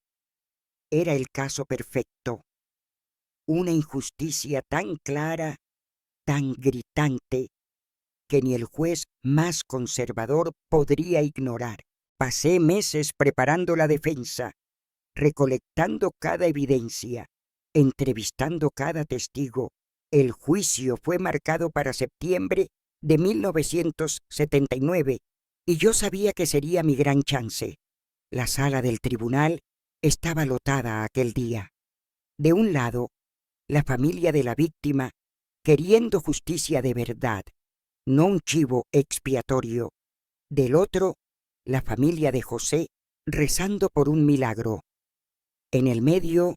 era el caso perfecto. Una injusticia tan clara, tan gritante, que ni el juez más conservador podría ignorar. Pasé meses preparando la defensa, recolectando cada evidencia, entrevistando cada testigo. El juicio fue marcado para septiembre de 1979 y yo sabía que sería mi gran chance. La sala del tribunal estaba lotada aquel día. De un lado, la familia de la víctima, queriendo justicia de verdad, no un chivo expiatorio. Del otro, la familia de José, rezando por un milagro. En el medio,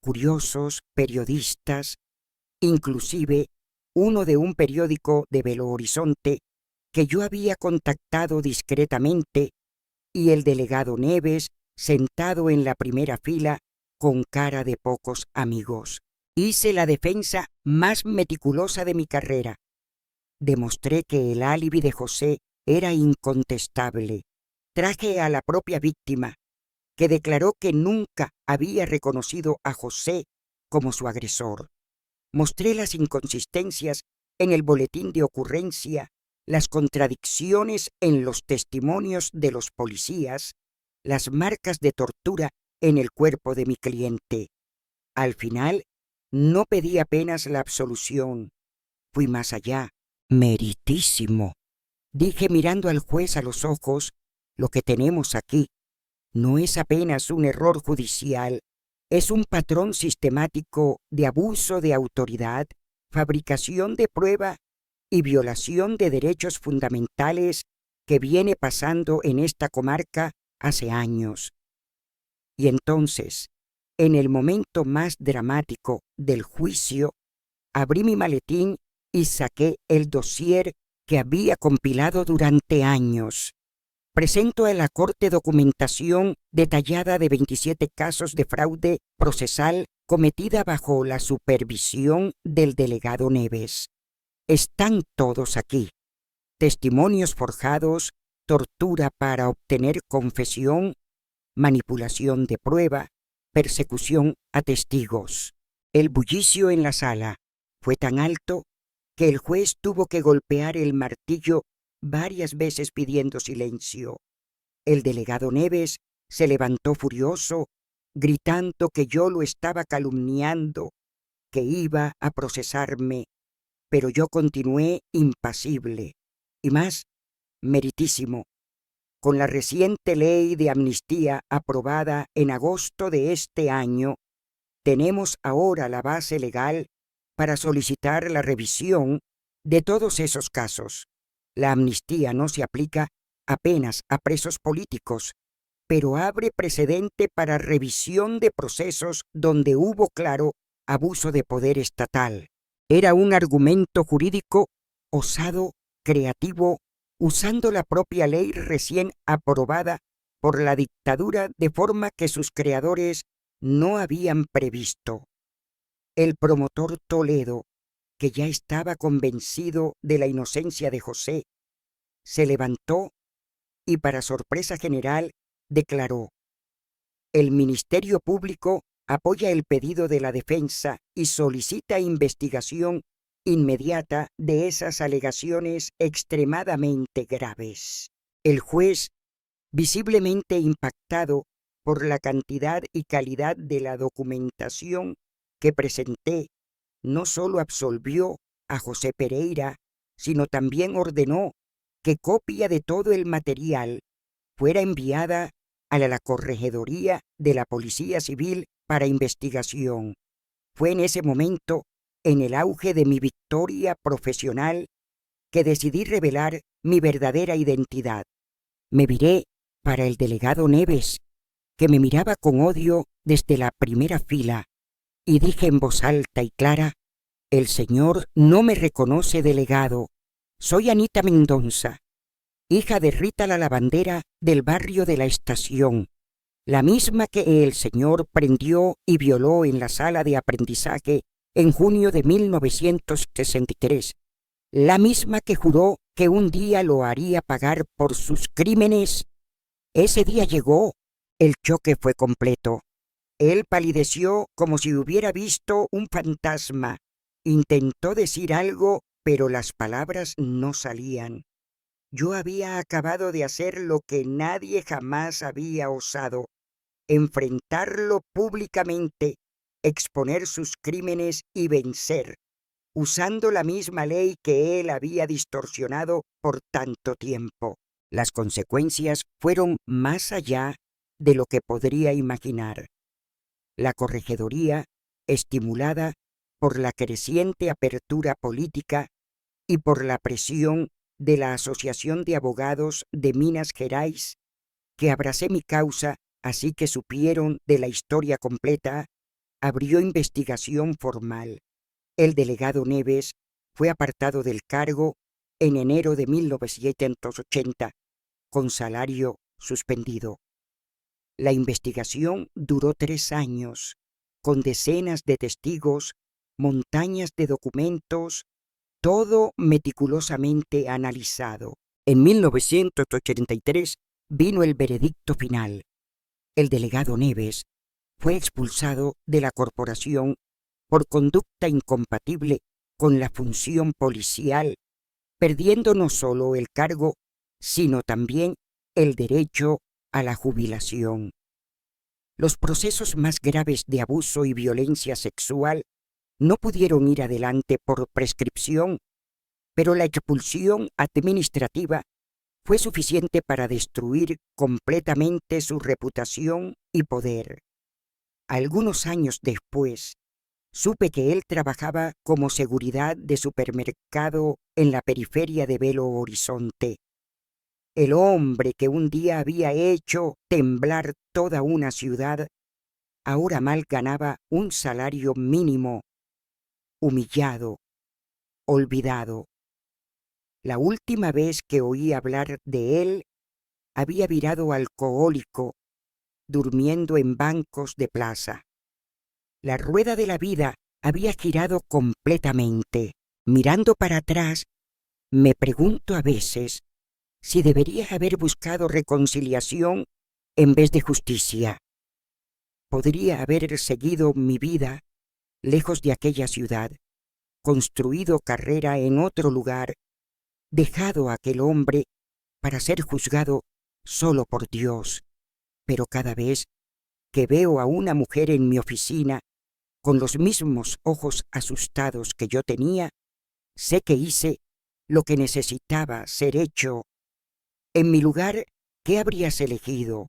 curiosos, periodistas, inclusive uno de un periódico de Belo Horizonte que yo había contactado discretamente, y el delegado Neves sentado en la primera fila con cara de pocos amigos. Hice la defensa más meticulosa de mi carrera. Demostré que el álibi de José era incontestable. Traje a la propia víctima, que declaró que nunca había reconocido a José como su agresor. Mostré las inconsistencias en el boletín de ocurrencia, las contradicciones en los testimonios de los policías, las marcas de tortura en el cuerpo de mi cliente. Al final, no pedí apenas la absolución. Fui más allá. Meritísimo, dije mirando al juez a los ojos, lo que tenemos aquí no es apenas un error judicial, es un patrón sistemático de abuso de autoridad, fabricación de prueba y violación de derechos fundamentales que viene pasando en esta comarca hace años. Y entonces, en el momento más dramático del juicio, abrí mi maletín y saqué el dossier que había compilado durante años. Presento a la Corte documentación detallada de 27 casos de fraude procesal cometida bajo la supervisión del delegado Neves. Están todos aquí. Testimonios forjados, tortura para obtener confesión, manipulación de prueba, persecución a testigos. El bullicio en la sala fue tan alto que el juez tuvo que golpear el martillo varias veces pidiendo silencio. El delegado Neves se levantó furioso, gritando que yo lo estaba calumniando, que iba a procesarme, pero yo continué impasible. Y más, meritísimo, con la reciente ley de amnistía aprobada en agosto de este año, tenemos ahora la base legal para solicitar la revisión de todos esos casos. La amnistía no se aplica apenas a presos políticos, pero abre precedente para revisión de procesos donde hubo claro abuso de poder estatal. Era un argumento jurídico osado, creativo, usando la propia ley recién aprobada por la dictadura de forma que sus creadores no habían previsto. El promotor Toledo, que ya estaba convencido de la inocencia de José, se levantó y, para sorpresa general, declaró: el Ministerio Público apoya el pedido de la defensa y solicita investigación inmediata de esas alegaciones extremadamente graves. El juez, visiblemente impactado por la cantidad y calidad de la documentación que presenté, no solo absolvió a José Pereira, sino también ordenó que copia de todo el material fuera enviada a la Corregedoría de la Policía Civil para investigación. Fue en ese momento, en el auge de mi victoria profesional, que decidí revelar mi verdadera identidad. Me viré para el delegado Neves, que me miraba con odio desde la primera fila, y dije en voz alta y clara: el señor no me reconoce, delegado. Soy Anita Mendonza, hija de Rita la lavandera del barrio de la Estación, la misma que el señor prendió y violó en la sala de aprendizaje en junio de 1963, la misma que juró que un día lo haría pagar por sus crímenes. Ese día llegó. El choque fue completo. Él palideció como si hubiera visto un fantasma. Intentó decir algo, pero las palabras no salían. Yo había acabado de hacer lo que nadie jamás había osado: enfrentarlo públicamente, exponer sus crímenes y vencer, usando la misma ley que él había distorsionado por tanto tiempo. Las consecuencias fueron más allá de lo que podría imaginar. La corregedoría, estimulada por la creciente apertura política y por la presión de la Asociación de Abogados de Minas Gerais, que abracé mi causa así que supieron de la historia completa, abrió investigación formal. El delegado Neves fue apartado del cargo en enero de 1980, con salario suspendido. La investigación duró 3 años, con decenas de testigos, montañas de documentos, todo meticulosamente analizado. En 1983 vino el veredicto final. El delegado Neves fue expulsado de la corporación por conducta incompatible con la función policial, perdiendo no solo el cargo, sino también el derecho a la jubilación. Los procesos más graves de abuso y violencia sexual no pudieron ir adelante por prescripción, pero la expulsión administrativa fue suficiente para destruir completamente su reputación y poder. Algunos años después, supe que él trabajaba como seguridad de supermercado en la periferia de Belo Horizonte. El hombre que un día había hecho temblar toda una ciudad, ahora mal ganaba un salario mínimo, humillado, olvidado. La última vez que oí hablar de él, había virado alcohólico, durmiendo en bancos de plaza. La rueda de la vida había girado completamente. Mirando para atrás, me pregunto a veces si debería haber buscado reconciliación en vez de justicia. Podría haber seguido mi vida lejos de aquella ciudad, construido carrera en otro lugar, dejado a aquel hombre para ser juzgado solo por Dios. Pero cada vez que veo a una mujer en mi oficina con los mismos ojos asustados que yo tenía, sé que hice lo que necesitaba ser hecho. En mi lugar, ¿qué habrías elegido?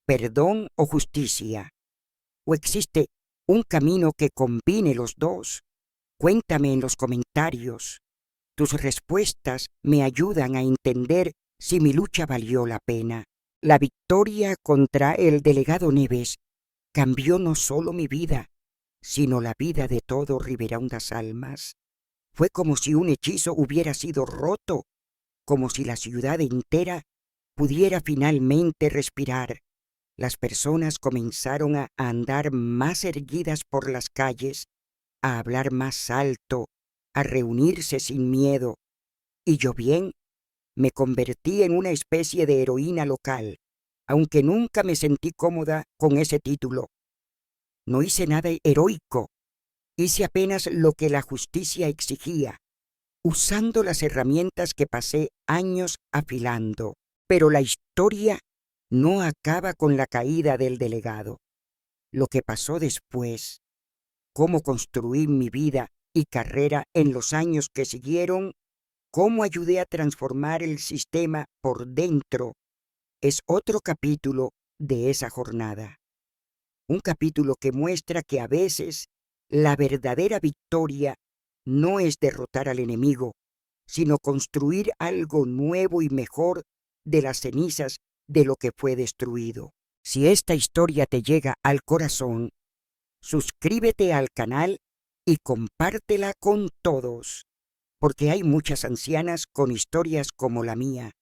¿Perdón o justicia? ¿O existe un camino que combine los dos? Cuéntame en los comentarios. Tus respuestas me ayudan a entender si mi lucha valió la pena. La victoria contra el delegado Neves cambió no solo mi vida, sino la vida de todo Ribeirão das Almas. Fue como si un hechizo hubiera sido roto, como si la ciudad entera pudiera finalmente respirar. Las personas comenzaron a andar más erguidas por las calles, a hablar más alto, a reunirse sin miedo. Y yo bien, me convertí en una especie de heroína local, aunque nunca me sentí cómoda con ese título. No hice nada heroico, hice apenas lo que la justicia exigía, usando las herramientas que pasé años afilando. Pero la historia no acaba con la caída del delegado. Lo que pasó después, cómo construí mi vida y carrera en los años que siguieron, cómo ayudé a transformar el sistema por dentro, es otro capítulo de esa jornada. Un capítulo que muestra que a veces la verdadera victoria no es derrotar al enemigo, sino construir algo nuevo y mejor de las cenizas de lo que fue destruido. Si esta historia te llega al corazón, suscríbete al canal y compártela con todos, porque hay muchas ancianas con historias como la mía,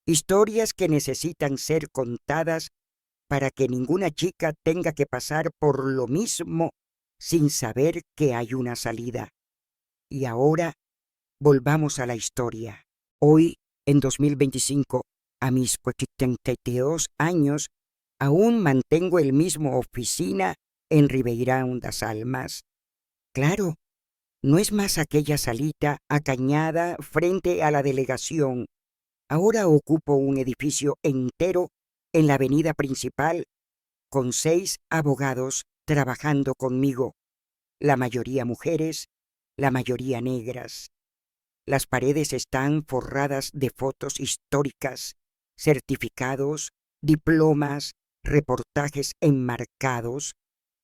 historias que necesitan ser contadas para que ninguna chica tenga que pasar por lo mismo sin saber que hay una salida. Y ahora, volvamos a la historia. Hoy, en 2025, a mis 82 años, aún mantengo el mismo oficina en Ribeirão das Almas. Claro, no es más aquella salita acañada frente a la delegación. Ahora ocupo un edificio entero en la avenida principal, con 6 abogados trabajando conmigo, la mayoría mujeres, la mayoría negras. Las paredes están forradas de fotos históricas, certificados, diplomas, reportajes enmarcados.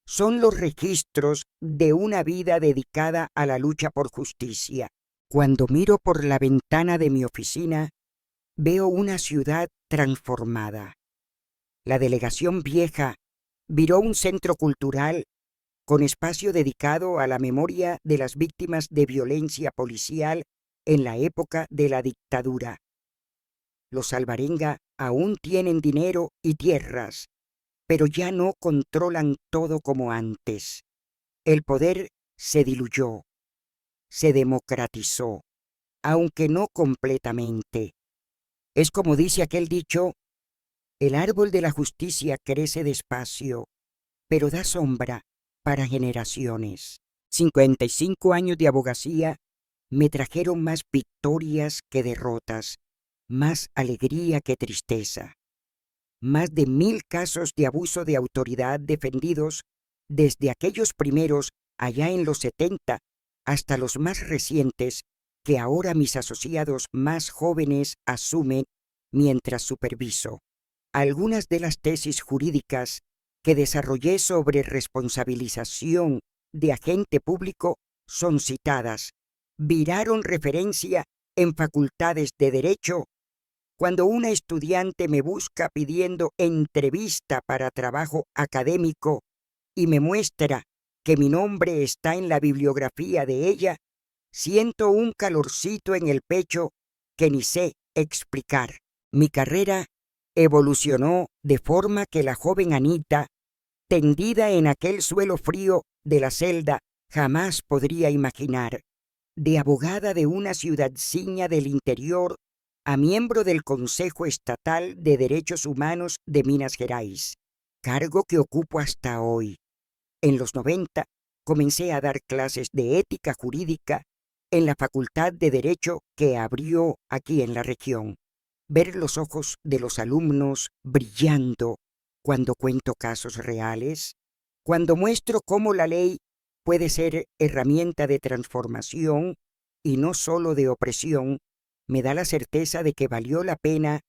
Son los registros de una vida dedicada a la lucha por justicia. Cuando miro por la ventana de mi oficina, veo una ciudad transformada. La delegación vieja viró un centro cultural con espacio dedicado a la memoria de las víctimas de violencia policial en la época de la dictadura. Los alvarenga aún tienen dinero y tierras, pero ya no controlan todo como antes. El poder se diluyó, se democratizó, aunque no completamente. Es como dice aquel dicho: el árbol de la justicia crece despacio, pero da sombra para generaciones. 55 años de abogacía me trajeron más victorias que derrotas, más alegría que tristeza. Más de 1000 casos de abuso de autoridad defendidos desde aquellos primeros allá en los 70 hasta los más recientes que ahora mis asociados más jóvenes asumen mientras superviso. Algunas de las tesis jurídicas que desarrollé sobre responsabilización de agente público son citadas, viraron referencia en facultades de Derecho. Cuando una estudiante me busca pidiendo entrevista para trabajo académico y me muestra que mi nombre está en la bibliografía de ella, siento un calorcito en el pecho que ni sé explicar. Mi carrera evolucionó de forma que la joven Anita, tendida en aquel suelo frío de la celda, jamás podría imaginar. De abogada de una ciudadcina del interior, a miembro del Consejo Estatal de Derechos Humanos de Minas Gerais, cargo que ocupo hasta hoy. En los 90 comencé a dar clases de ética jurídica en la Facultad de Derecho que abrió aquí en la región. Ver los ojos de los alumnos brillando cuando cuento casos reales, cuando muestro cómo la ley puede ser herramienta de transformación y no solo de opresión, me da la certeza de que valió la pena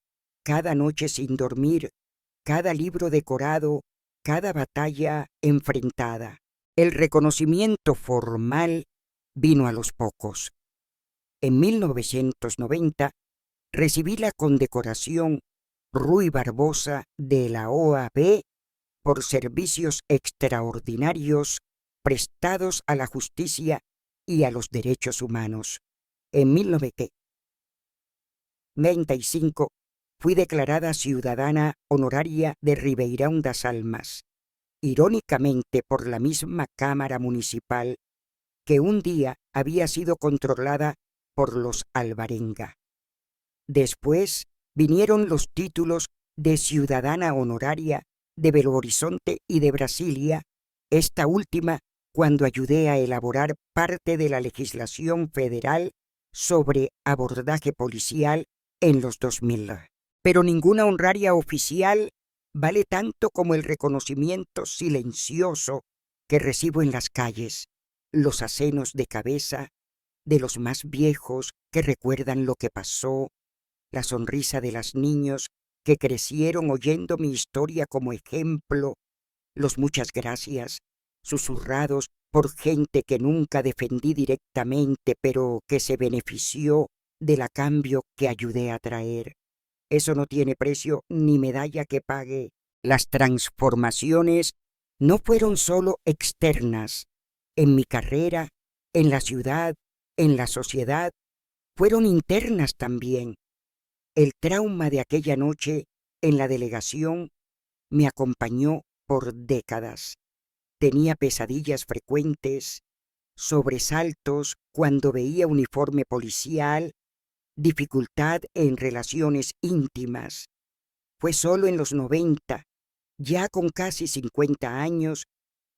cada noche sin dormir, cada libro decorado, cada batalla enfrentada. El reconocimiento formal vino a los pocos. En 1990 recibí la condecoración Ruy Barbosa de la OAB por servicios extraordinarios prestados a la justicia y a los derechos humanos. En 1995 fui declarada ciudadana honoraria de Ribeirão das Almas, irónicamente por la misma Cámara Municipal que un día había sido controlada por los alvarenga. Después vinieron los títulos de ciudadana honoraria de Belo Horizonte y de Brasilia, esta última cuando ayudé a elaborar parte de la legislación federal sobre abordaje policial en los 2000. Pero ninguna honraria oficial vale tanto como el reconocimiento silencioso que recibo en las calles, los acenos de cabeza de los más viejos que recuerdan lo que pasó, la sonrisa de los niños que crecieron oyendo mi historia como ejemplo, los muchas gracias, susurrados por gente que nunca defendí directamente, pero que se benefició del cambio que ayudé a traer. Eso no tiene precio ni medalla que pague. Las transformaciones no fueron solo externas. En mi carrera, en la ciudad, en la sociedad, fueron internas también. El trauma de aquella noche en la delegación me acompañó por décadas. Tenía pesadillas frecuentes, sobresaltos cuando veía uniforme policial, dificultad en relaciones íntimas. Fue solo en los 90, ya con casi 50 años,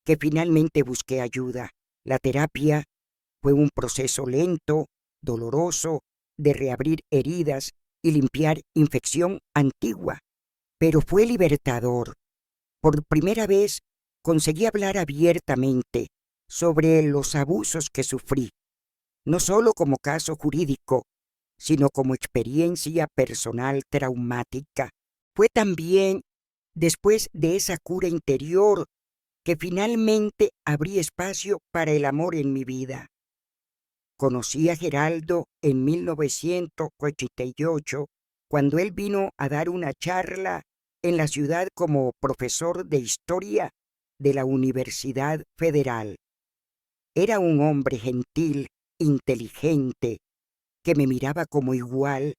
que finalmente busqué ayuda. La terapia fue un proceso lento, doloroso, de reabrir heridas y limpiar infección antigua, pero fue libertador. Por primera vez conseguí hablar abiertamente sobre los abusos que sufrí, no solo como caso jurídico, sino como experiencia personal traumática. Fue también después de esa cura interior que finalmente abrí espacio para el amor en mi vida. Conocí a Geraldo en 1988, cuando él vino a dar una charla en la ciudad como profesor de historia de la Universidad Federal. Era un hombre gentil, inteligente, que me miraba como igual,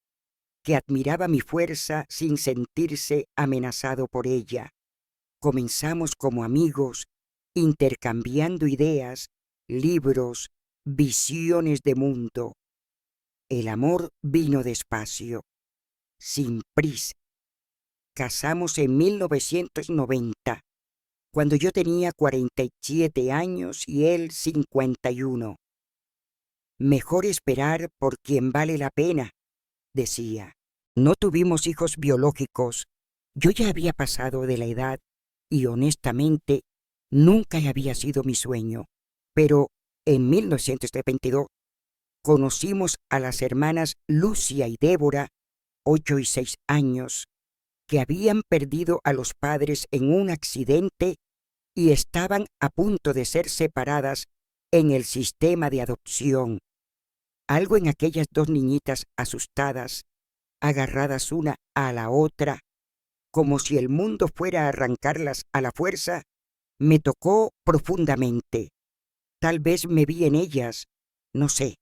que admiraba mi fuerza sin sentirse amenazado por ella. Comenzamos como amigos, intercambiando ideas, libros, visiones de mundo. El amor vino despacio, sin prisa. Casamos en 1990, cuando yo tenía 47 años y él 51. Mejor esperar por quien vale la pena, decía. No tuvimos hijos biológicos. Yo ya había pasado de la edad y honestamente nunca había sido mi sueño. Pero en 1922 conocimos a las hermanas Lucia y Débora, 8 y 6 años, que habían perdido a los padres en un accidente y estaban a punto de ser separadas en el sistema de adopción. Algo en aquellas dos niñitas asustadas, agarradas una a la otra, como si el mundo fuera a arrancarlas a la fuerza, me tocó profundamente. Tal vez me vi en ellas, no sé.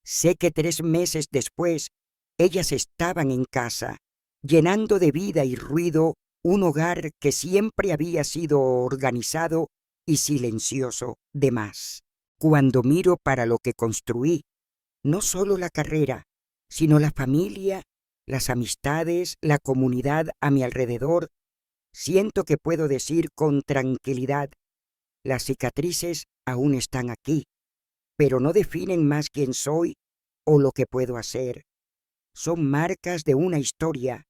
Sé que 3 meses después, ellas estaban en casa, llenando de vida y ruido un hogar que siempre había sido organizado y silencioso de más. Cuando miro para lo que construí, no solo la carrera, sino la familia, las amistades, la comunidad a mi alrededor. Siento que puedo decir con tranquilidad, las cicatrices aún están aquí, pero no definen más quién soy o lo que puedo hacer. Son marcas de una historia,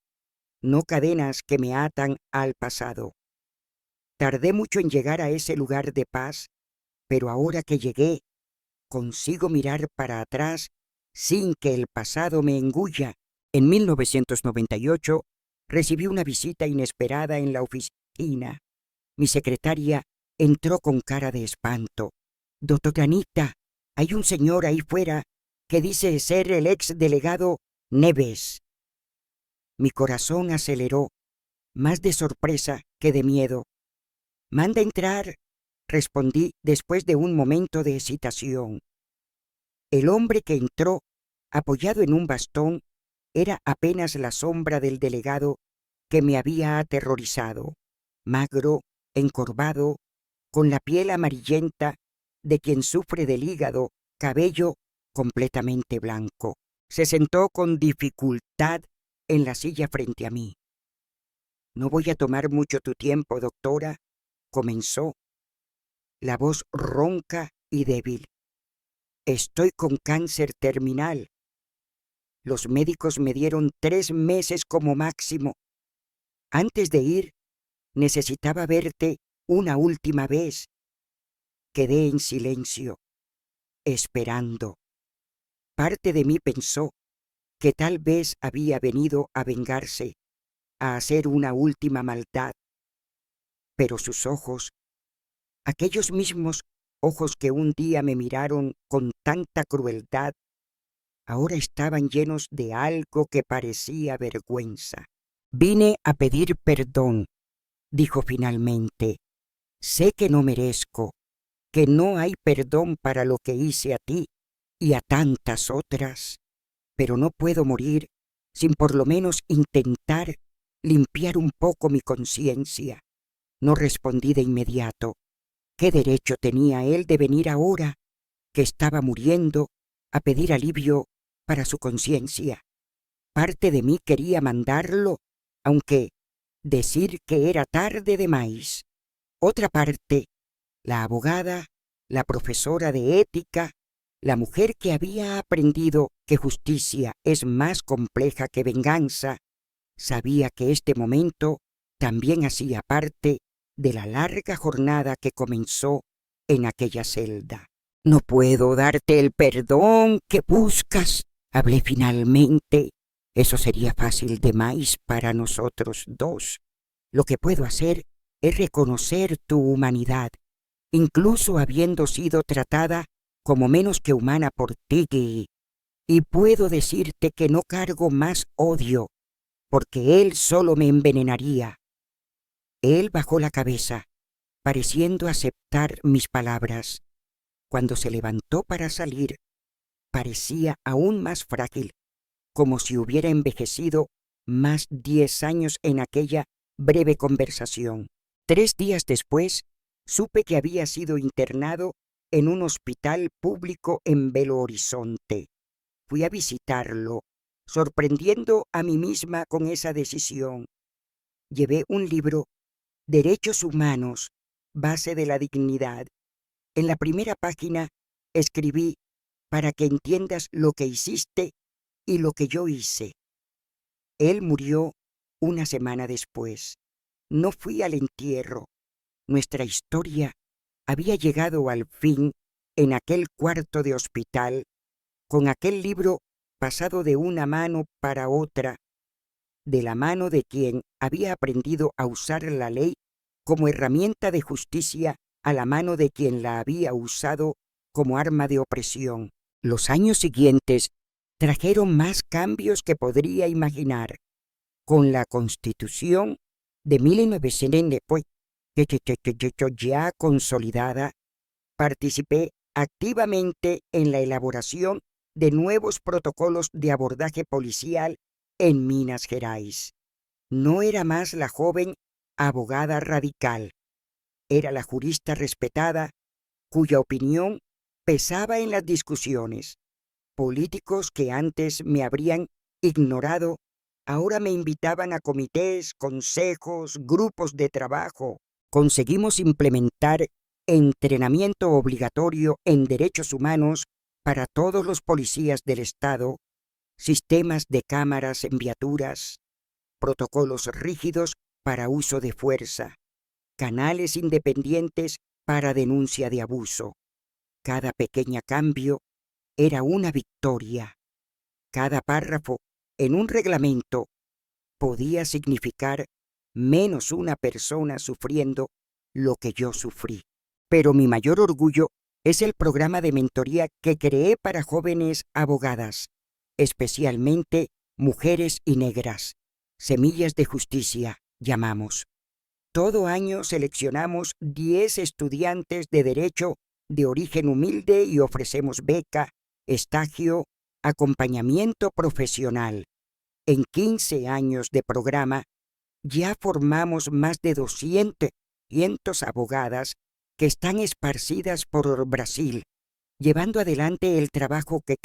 no cadenas que me atan al pasado. Tardé mucho en llegar a ese lugar de paz, pero ahora que llegué, consigo mirar para atrás sin que el pasado me engulla. En 1998 recibí una visita inesperada en la oficina. Mi secretaria entró con cara de espanto. «Doctora Anita, hay un señor ahí fuera que dice ser el ex delegado Neves». Mi corazón aceleró, más de sorpresa que de miedo. «Manda entrar», respondí después de un momento de hesitación. El hombre que entró, apoyado en un bastón, era apenas la sombra del delegado que me había aterrorizado, magro, encorvado, con la piel amarillenta de quien sufre del hígado, cabello completamente blanco. Se sentó con dificultad en la silla frente a mí. «No voy a tomar mucho tu tiempo, doctora», comenzó, la voz ronca y débil. «Estoy con cáncer terminal. Los médicos me dieron 3 meses como máximo. Antes de ir, necesitaba verte una última vez». Quedé en silencio, esperando. Parte de mí pensó que tal vez había venido a vengarse, a hacer una última maldad. Pero sus ojos, aquellos mismos ojos que un día me miraron con tanta crueldad, ahora estaban llenos de algo que parecía vergüenza. «Vine a pedir perdón», dijo finalmente. «Sé que no merezco, que no hay perdón para lo que hice a ti y a tantas otras, pero no puedo morir sin por lo menos intentar limpiar un poco mi conciencia». No respondí de inmediato. ¿Qué derecho tenía él de venir ahora, que estaba muriendo, a pedir alivio para su conciencia? Parte de mí quería mandarlo, aunque decir que era tarde de más. Otra parte, la abogada, la profesora de ética, la mujer que había aprendido que justicia es más compleja que venganza, sabía que este momento también hacía parte de la larga jornada que comenzó en aquella celda. «No puedo darte el perdón que buscas», hablé finalmente. «Eso sería fácil de más para nosotros dos. Lo que puedo hacer es reconocer tu humanidad, incluso habiendo sido tratada como menos que humana por ti, y puedo decirte que no cargo más odio, porque él solo me envenenaría». Él bajó la cabeza, pareciendo aceptar mis palabras. Cuando se levantó para salir, parecía aún más frágil, como si hubiera envejecido más 10 años en aquella breve conversación. 3 días después, supe que había sido internado en un hospital público en Belo Horizonte. Fui a visitarlo, sorprendiendo a mí misma con esa decisión. Llevé un libro, Derechos Humanos, base de la dignidad. En la primera página escribí: «Para que entiendas lo que hiciste y lo que yo hice». Él murió una semana después. No fui al entierro. Nuestra historia había llegado al fin en aquel cuarto de hospital, con aquel libro pasado de una mano para otra, de la mano de quien había aprendido a usar la ley como herramienta de justicia a la mano de quien la había usado como arma de opresión. Los años siguientes trajeron más cambios que podría imaginar. Con la Constitución de 1900, ya consolidada, participé activamente en la elaboración de nuevos protocolos de abordaje policial en Minas Gerais. No era más la joven abogada radical, era la jurista respetada cuya opinión pesaba en las discusiones. Políticos que antes me habrían ignorado, ahora me invitaban a comités, consejos, grupos de trabajo. Conseguimos implementar entrenamiento obligatorio en derechos humanos para todos los policías del Estado, sistemas de cámaras en viaturas, protocolos rígidos para uso de fuerza, canales independientes para denuncia de abuso. Cada pequeño cambio era una victoria. Cada párrafo en un reglamento podía significar menos una persona sufriendo lo que yo sufrí. Pero mi mayor orgullo es el programa de mentoría que creé para jóvenes abogadas, especialmente mujeres y negras. Semillas de Justicia, llamamos. Todo año seleccionamos 10 estudiantes de derecho de origen humilde y ofrecemos beca, estagio, acompañamiento profesional. En 15 años de programa, ya formamos más de 200 abogadas que están esparcidas por Brasil, llevando adelante el trabajo que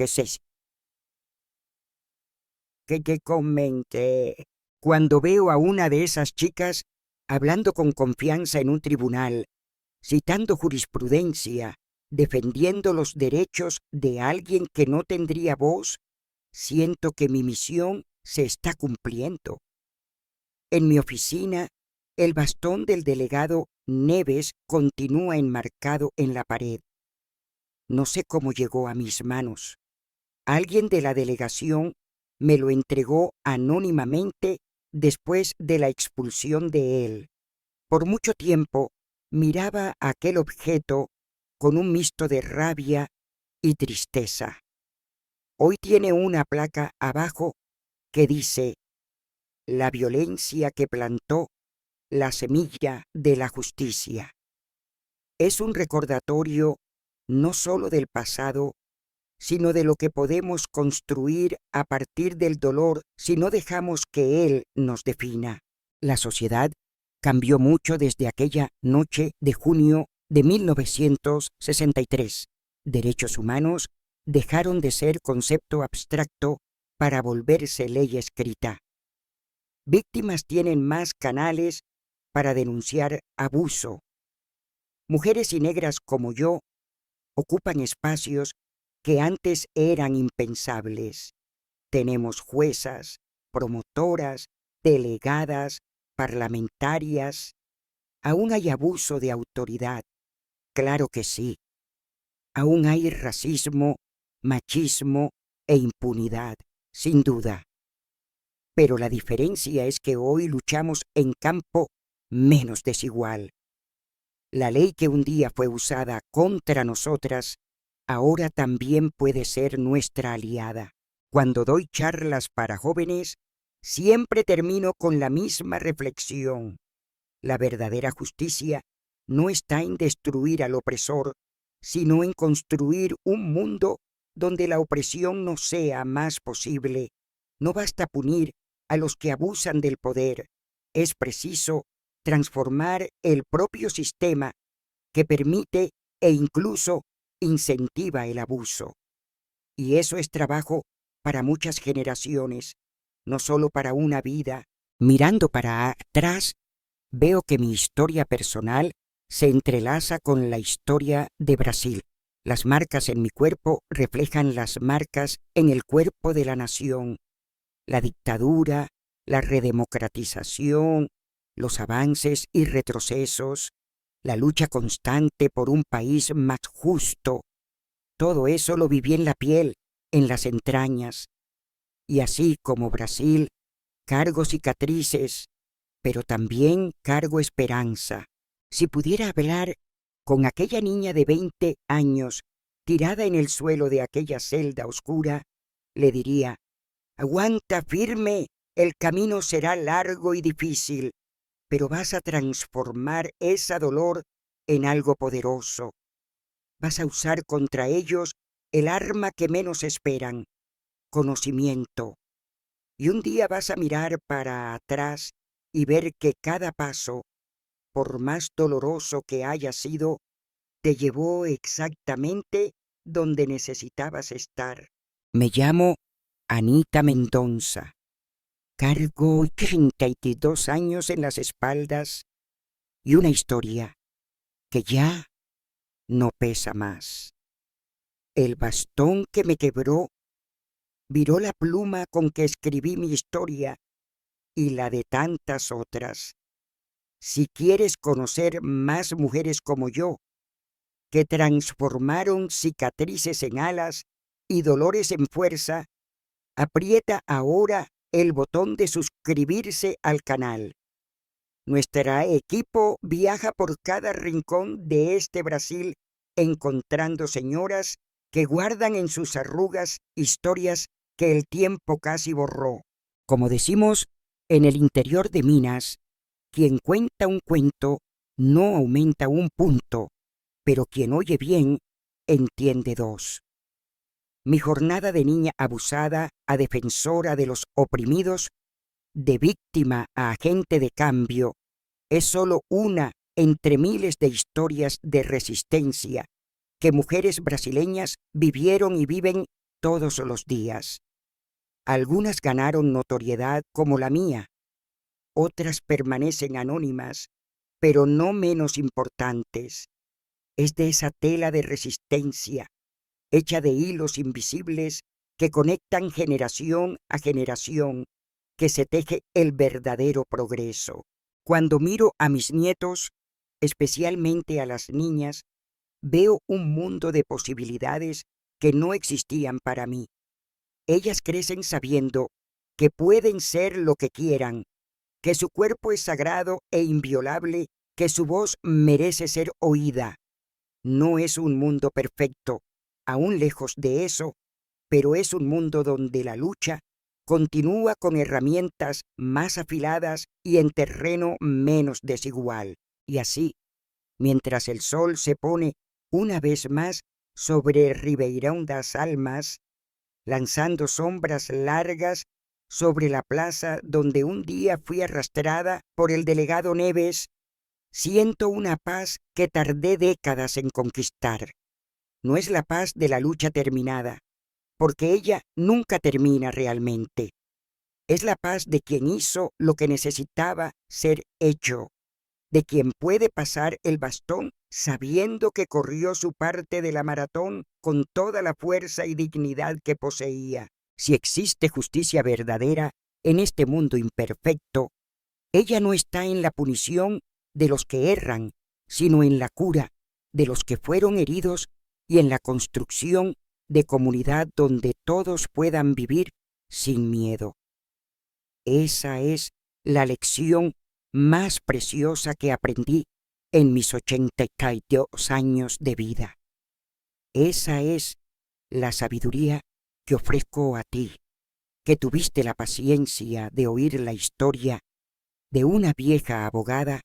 comenté. Cuando veo a una de esas chicas hablando con confianza en un tribunal, citando jurisprudencia, defendiendo los derechos de alguien que no tendría voz, siento que mi misión se está cumpliendo. En mi oficina, el bastón del delegado Neves continúa enmarcado en la pared. No sé cómo llegó a mis manos. Alguien de la delegación me lo entregó anónimamente después de la expulsión de él. Por mucho tiempo miraba aquel objeto con un mixto de rabia y tristeza. Hoy tiene una placa abajo que dice: la violencia que plantó la semilla de la justicia. Es un recordatorio no solo del pasado, sino de lo que podemos construir a partir del dolor si no dejamos que él nos defina. La sociedad cambió mucho desde aquella noche de junio de 1963. Derechos humanos dejaron de ser concepto abstracto para volverse ley escrita. Víctimas tienen más canales para denunciar abuso. Mujeres y negras como yo ocupan espacios que antes eran impensables. Tenemos juezas, promotoras, delegadas, parlamentarias. Aún hay abuso de autoridad. Claro que sí. Aún hay racismo, machismo e impunidad, sin duda. Pero la diferencia es que hoy luchamos en campo menos desigual. La ley que un día fue usada contra nosotras, ahora también puede ser nuestra aliada. Cuando doy charlas para jóvenes, siempre termino con la misma reflexión. La verdadera justicia no está en destruir al opresor, sino en construir un mundo donde la opresión no sea más posible. No basta punir a los que abusan del poder. Es preciso transformar el propio sistema que permite e incluso incentiva el abuso. Y eso es trabajo para muchas generaciones, no solo para una vida. Mirando para atrás, veo que mi historia personal se entrelaza con la historia de Brasil. Las marcas en mi cuerpo reflejan las marcas en el cuerpo de la nación. La dictadura, la redemocratización, los avances y retrocesos, la lucha constante por un país más justo. Todo eso lo viví en la piel, en las entrañas. Y así como Brasil, cargo cicatrices, pero también cargo esperanza. Si pudiera hablar con aquella niña de 20 años, tirada en el suelo de aquella celda oscura, le diría: aguanta firme, el camino será largo y difícil, pero vas a transformar ese dolor en algo poderoso. Vas a usar contra ellos el arma que menos esperan: conocimiento. Y un día vas a mirar para atrás y ver que cada paso, por más doloroso que haya sido, te llevó exactamente donde necesitabas estar. Me llamo Anita Mendonza. Cargo 32 años en las espaldas y una historia que ya no pesa más. El bastón que me quebró viró la pluma con que escribí mi historia y la de tantas otras. Si quieres conocer más mujeres como yo, que transformaron cicatrices en alas y dolores en fuerza, aprieta ahora el botón de suscribirse al canal. Nuestro equipo viaja por cada rincón de este Brasil encontrando señoras que guardan en sus arrugas historias que el tiempo casi borró. Como decimos en el interior de Minas, quien cuenta un cuento no aumenta un punto, pero quien oye bien entiende dos. Mi jornada de niña abusada a defensora de los oprimidos, de víctima a agente de cambio, es solo una entre miles de historias de resistencia que mujeres brasileñas vivieron y viven todos los días. Algunas ganaron notoriedad como la mía, otras permanecen anónimas, pero no menos importantes. Es de esa tela de resistencia, hecha de hilos invisibles que conectan generación a generación, que se teje el verdadero progreso. Cuando miro a mis nietos, especialmente a las niñas, veo un mundo de posibilidades que no existían para mí. Ellas crecen sabiendo que pueden ser lo que quieran, que su cuerpo es sagrado e inviolable, que su voz merece ser oída. No es un mundo perfecto, aún lejos de eso, pero es un mundo donde la lucha continúa con herramientas más afiladas y en terreno menos desigual. Y así, mientras el sol se pone una vez más sobre Ribeirão das Almas, lanzando sombras largas sobre la plaza donde un día fui arrastrada por el delegado Neves, siento una paz que tardé décadas en conquistar. No es la paz de la lucha terminada, porque ella nunca termina realmente. Es la paz de quien hizo lo que necesitaba ser hecho, de quien puede pasar el bastón sabiendo que corrió su parte de la maratón con toda la fuerza y dignidad que poseía. Si existe justicia verdadera en este mundo imperfecto, ella no está en la punición de los que erran, sino en la cura de los que fueron heridos y en la construcción de comunidad donde todos puedan vivir sin miedo. Esa es la lección más preciosa que aprendí en mis 82 años de vida. Esa es la sabiduría que ofrezco a ti, que tuviste la paciencia de oír la historia de una vieja abogada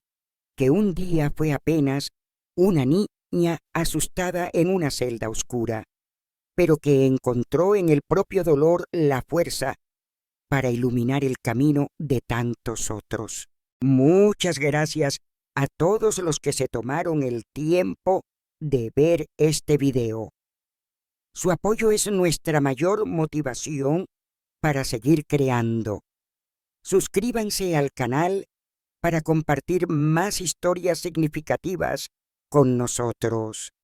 que un día fue apenas una niña asustada en una celda oscura, pero que encontró en el propio dolor la fuerza para iluminar el camino de tantos otros. Muchas gracias a todos los que se tomaron el tiempo de ver este video. Su apoyo es nuestra mayor motivación para seguir creando. Suscríbanse al canal para compartir más historias significativas con nosotros.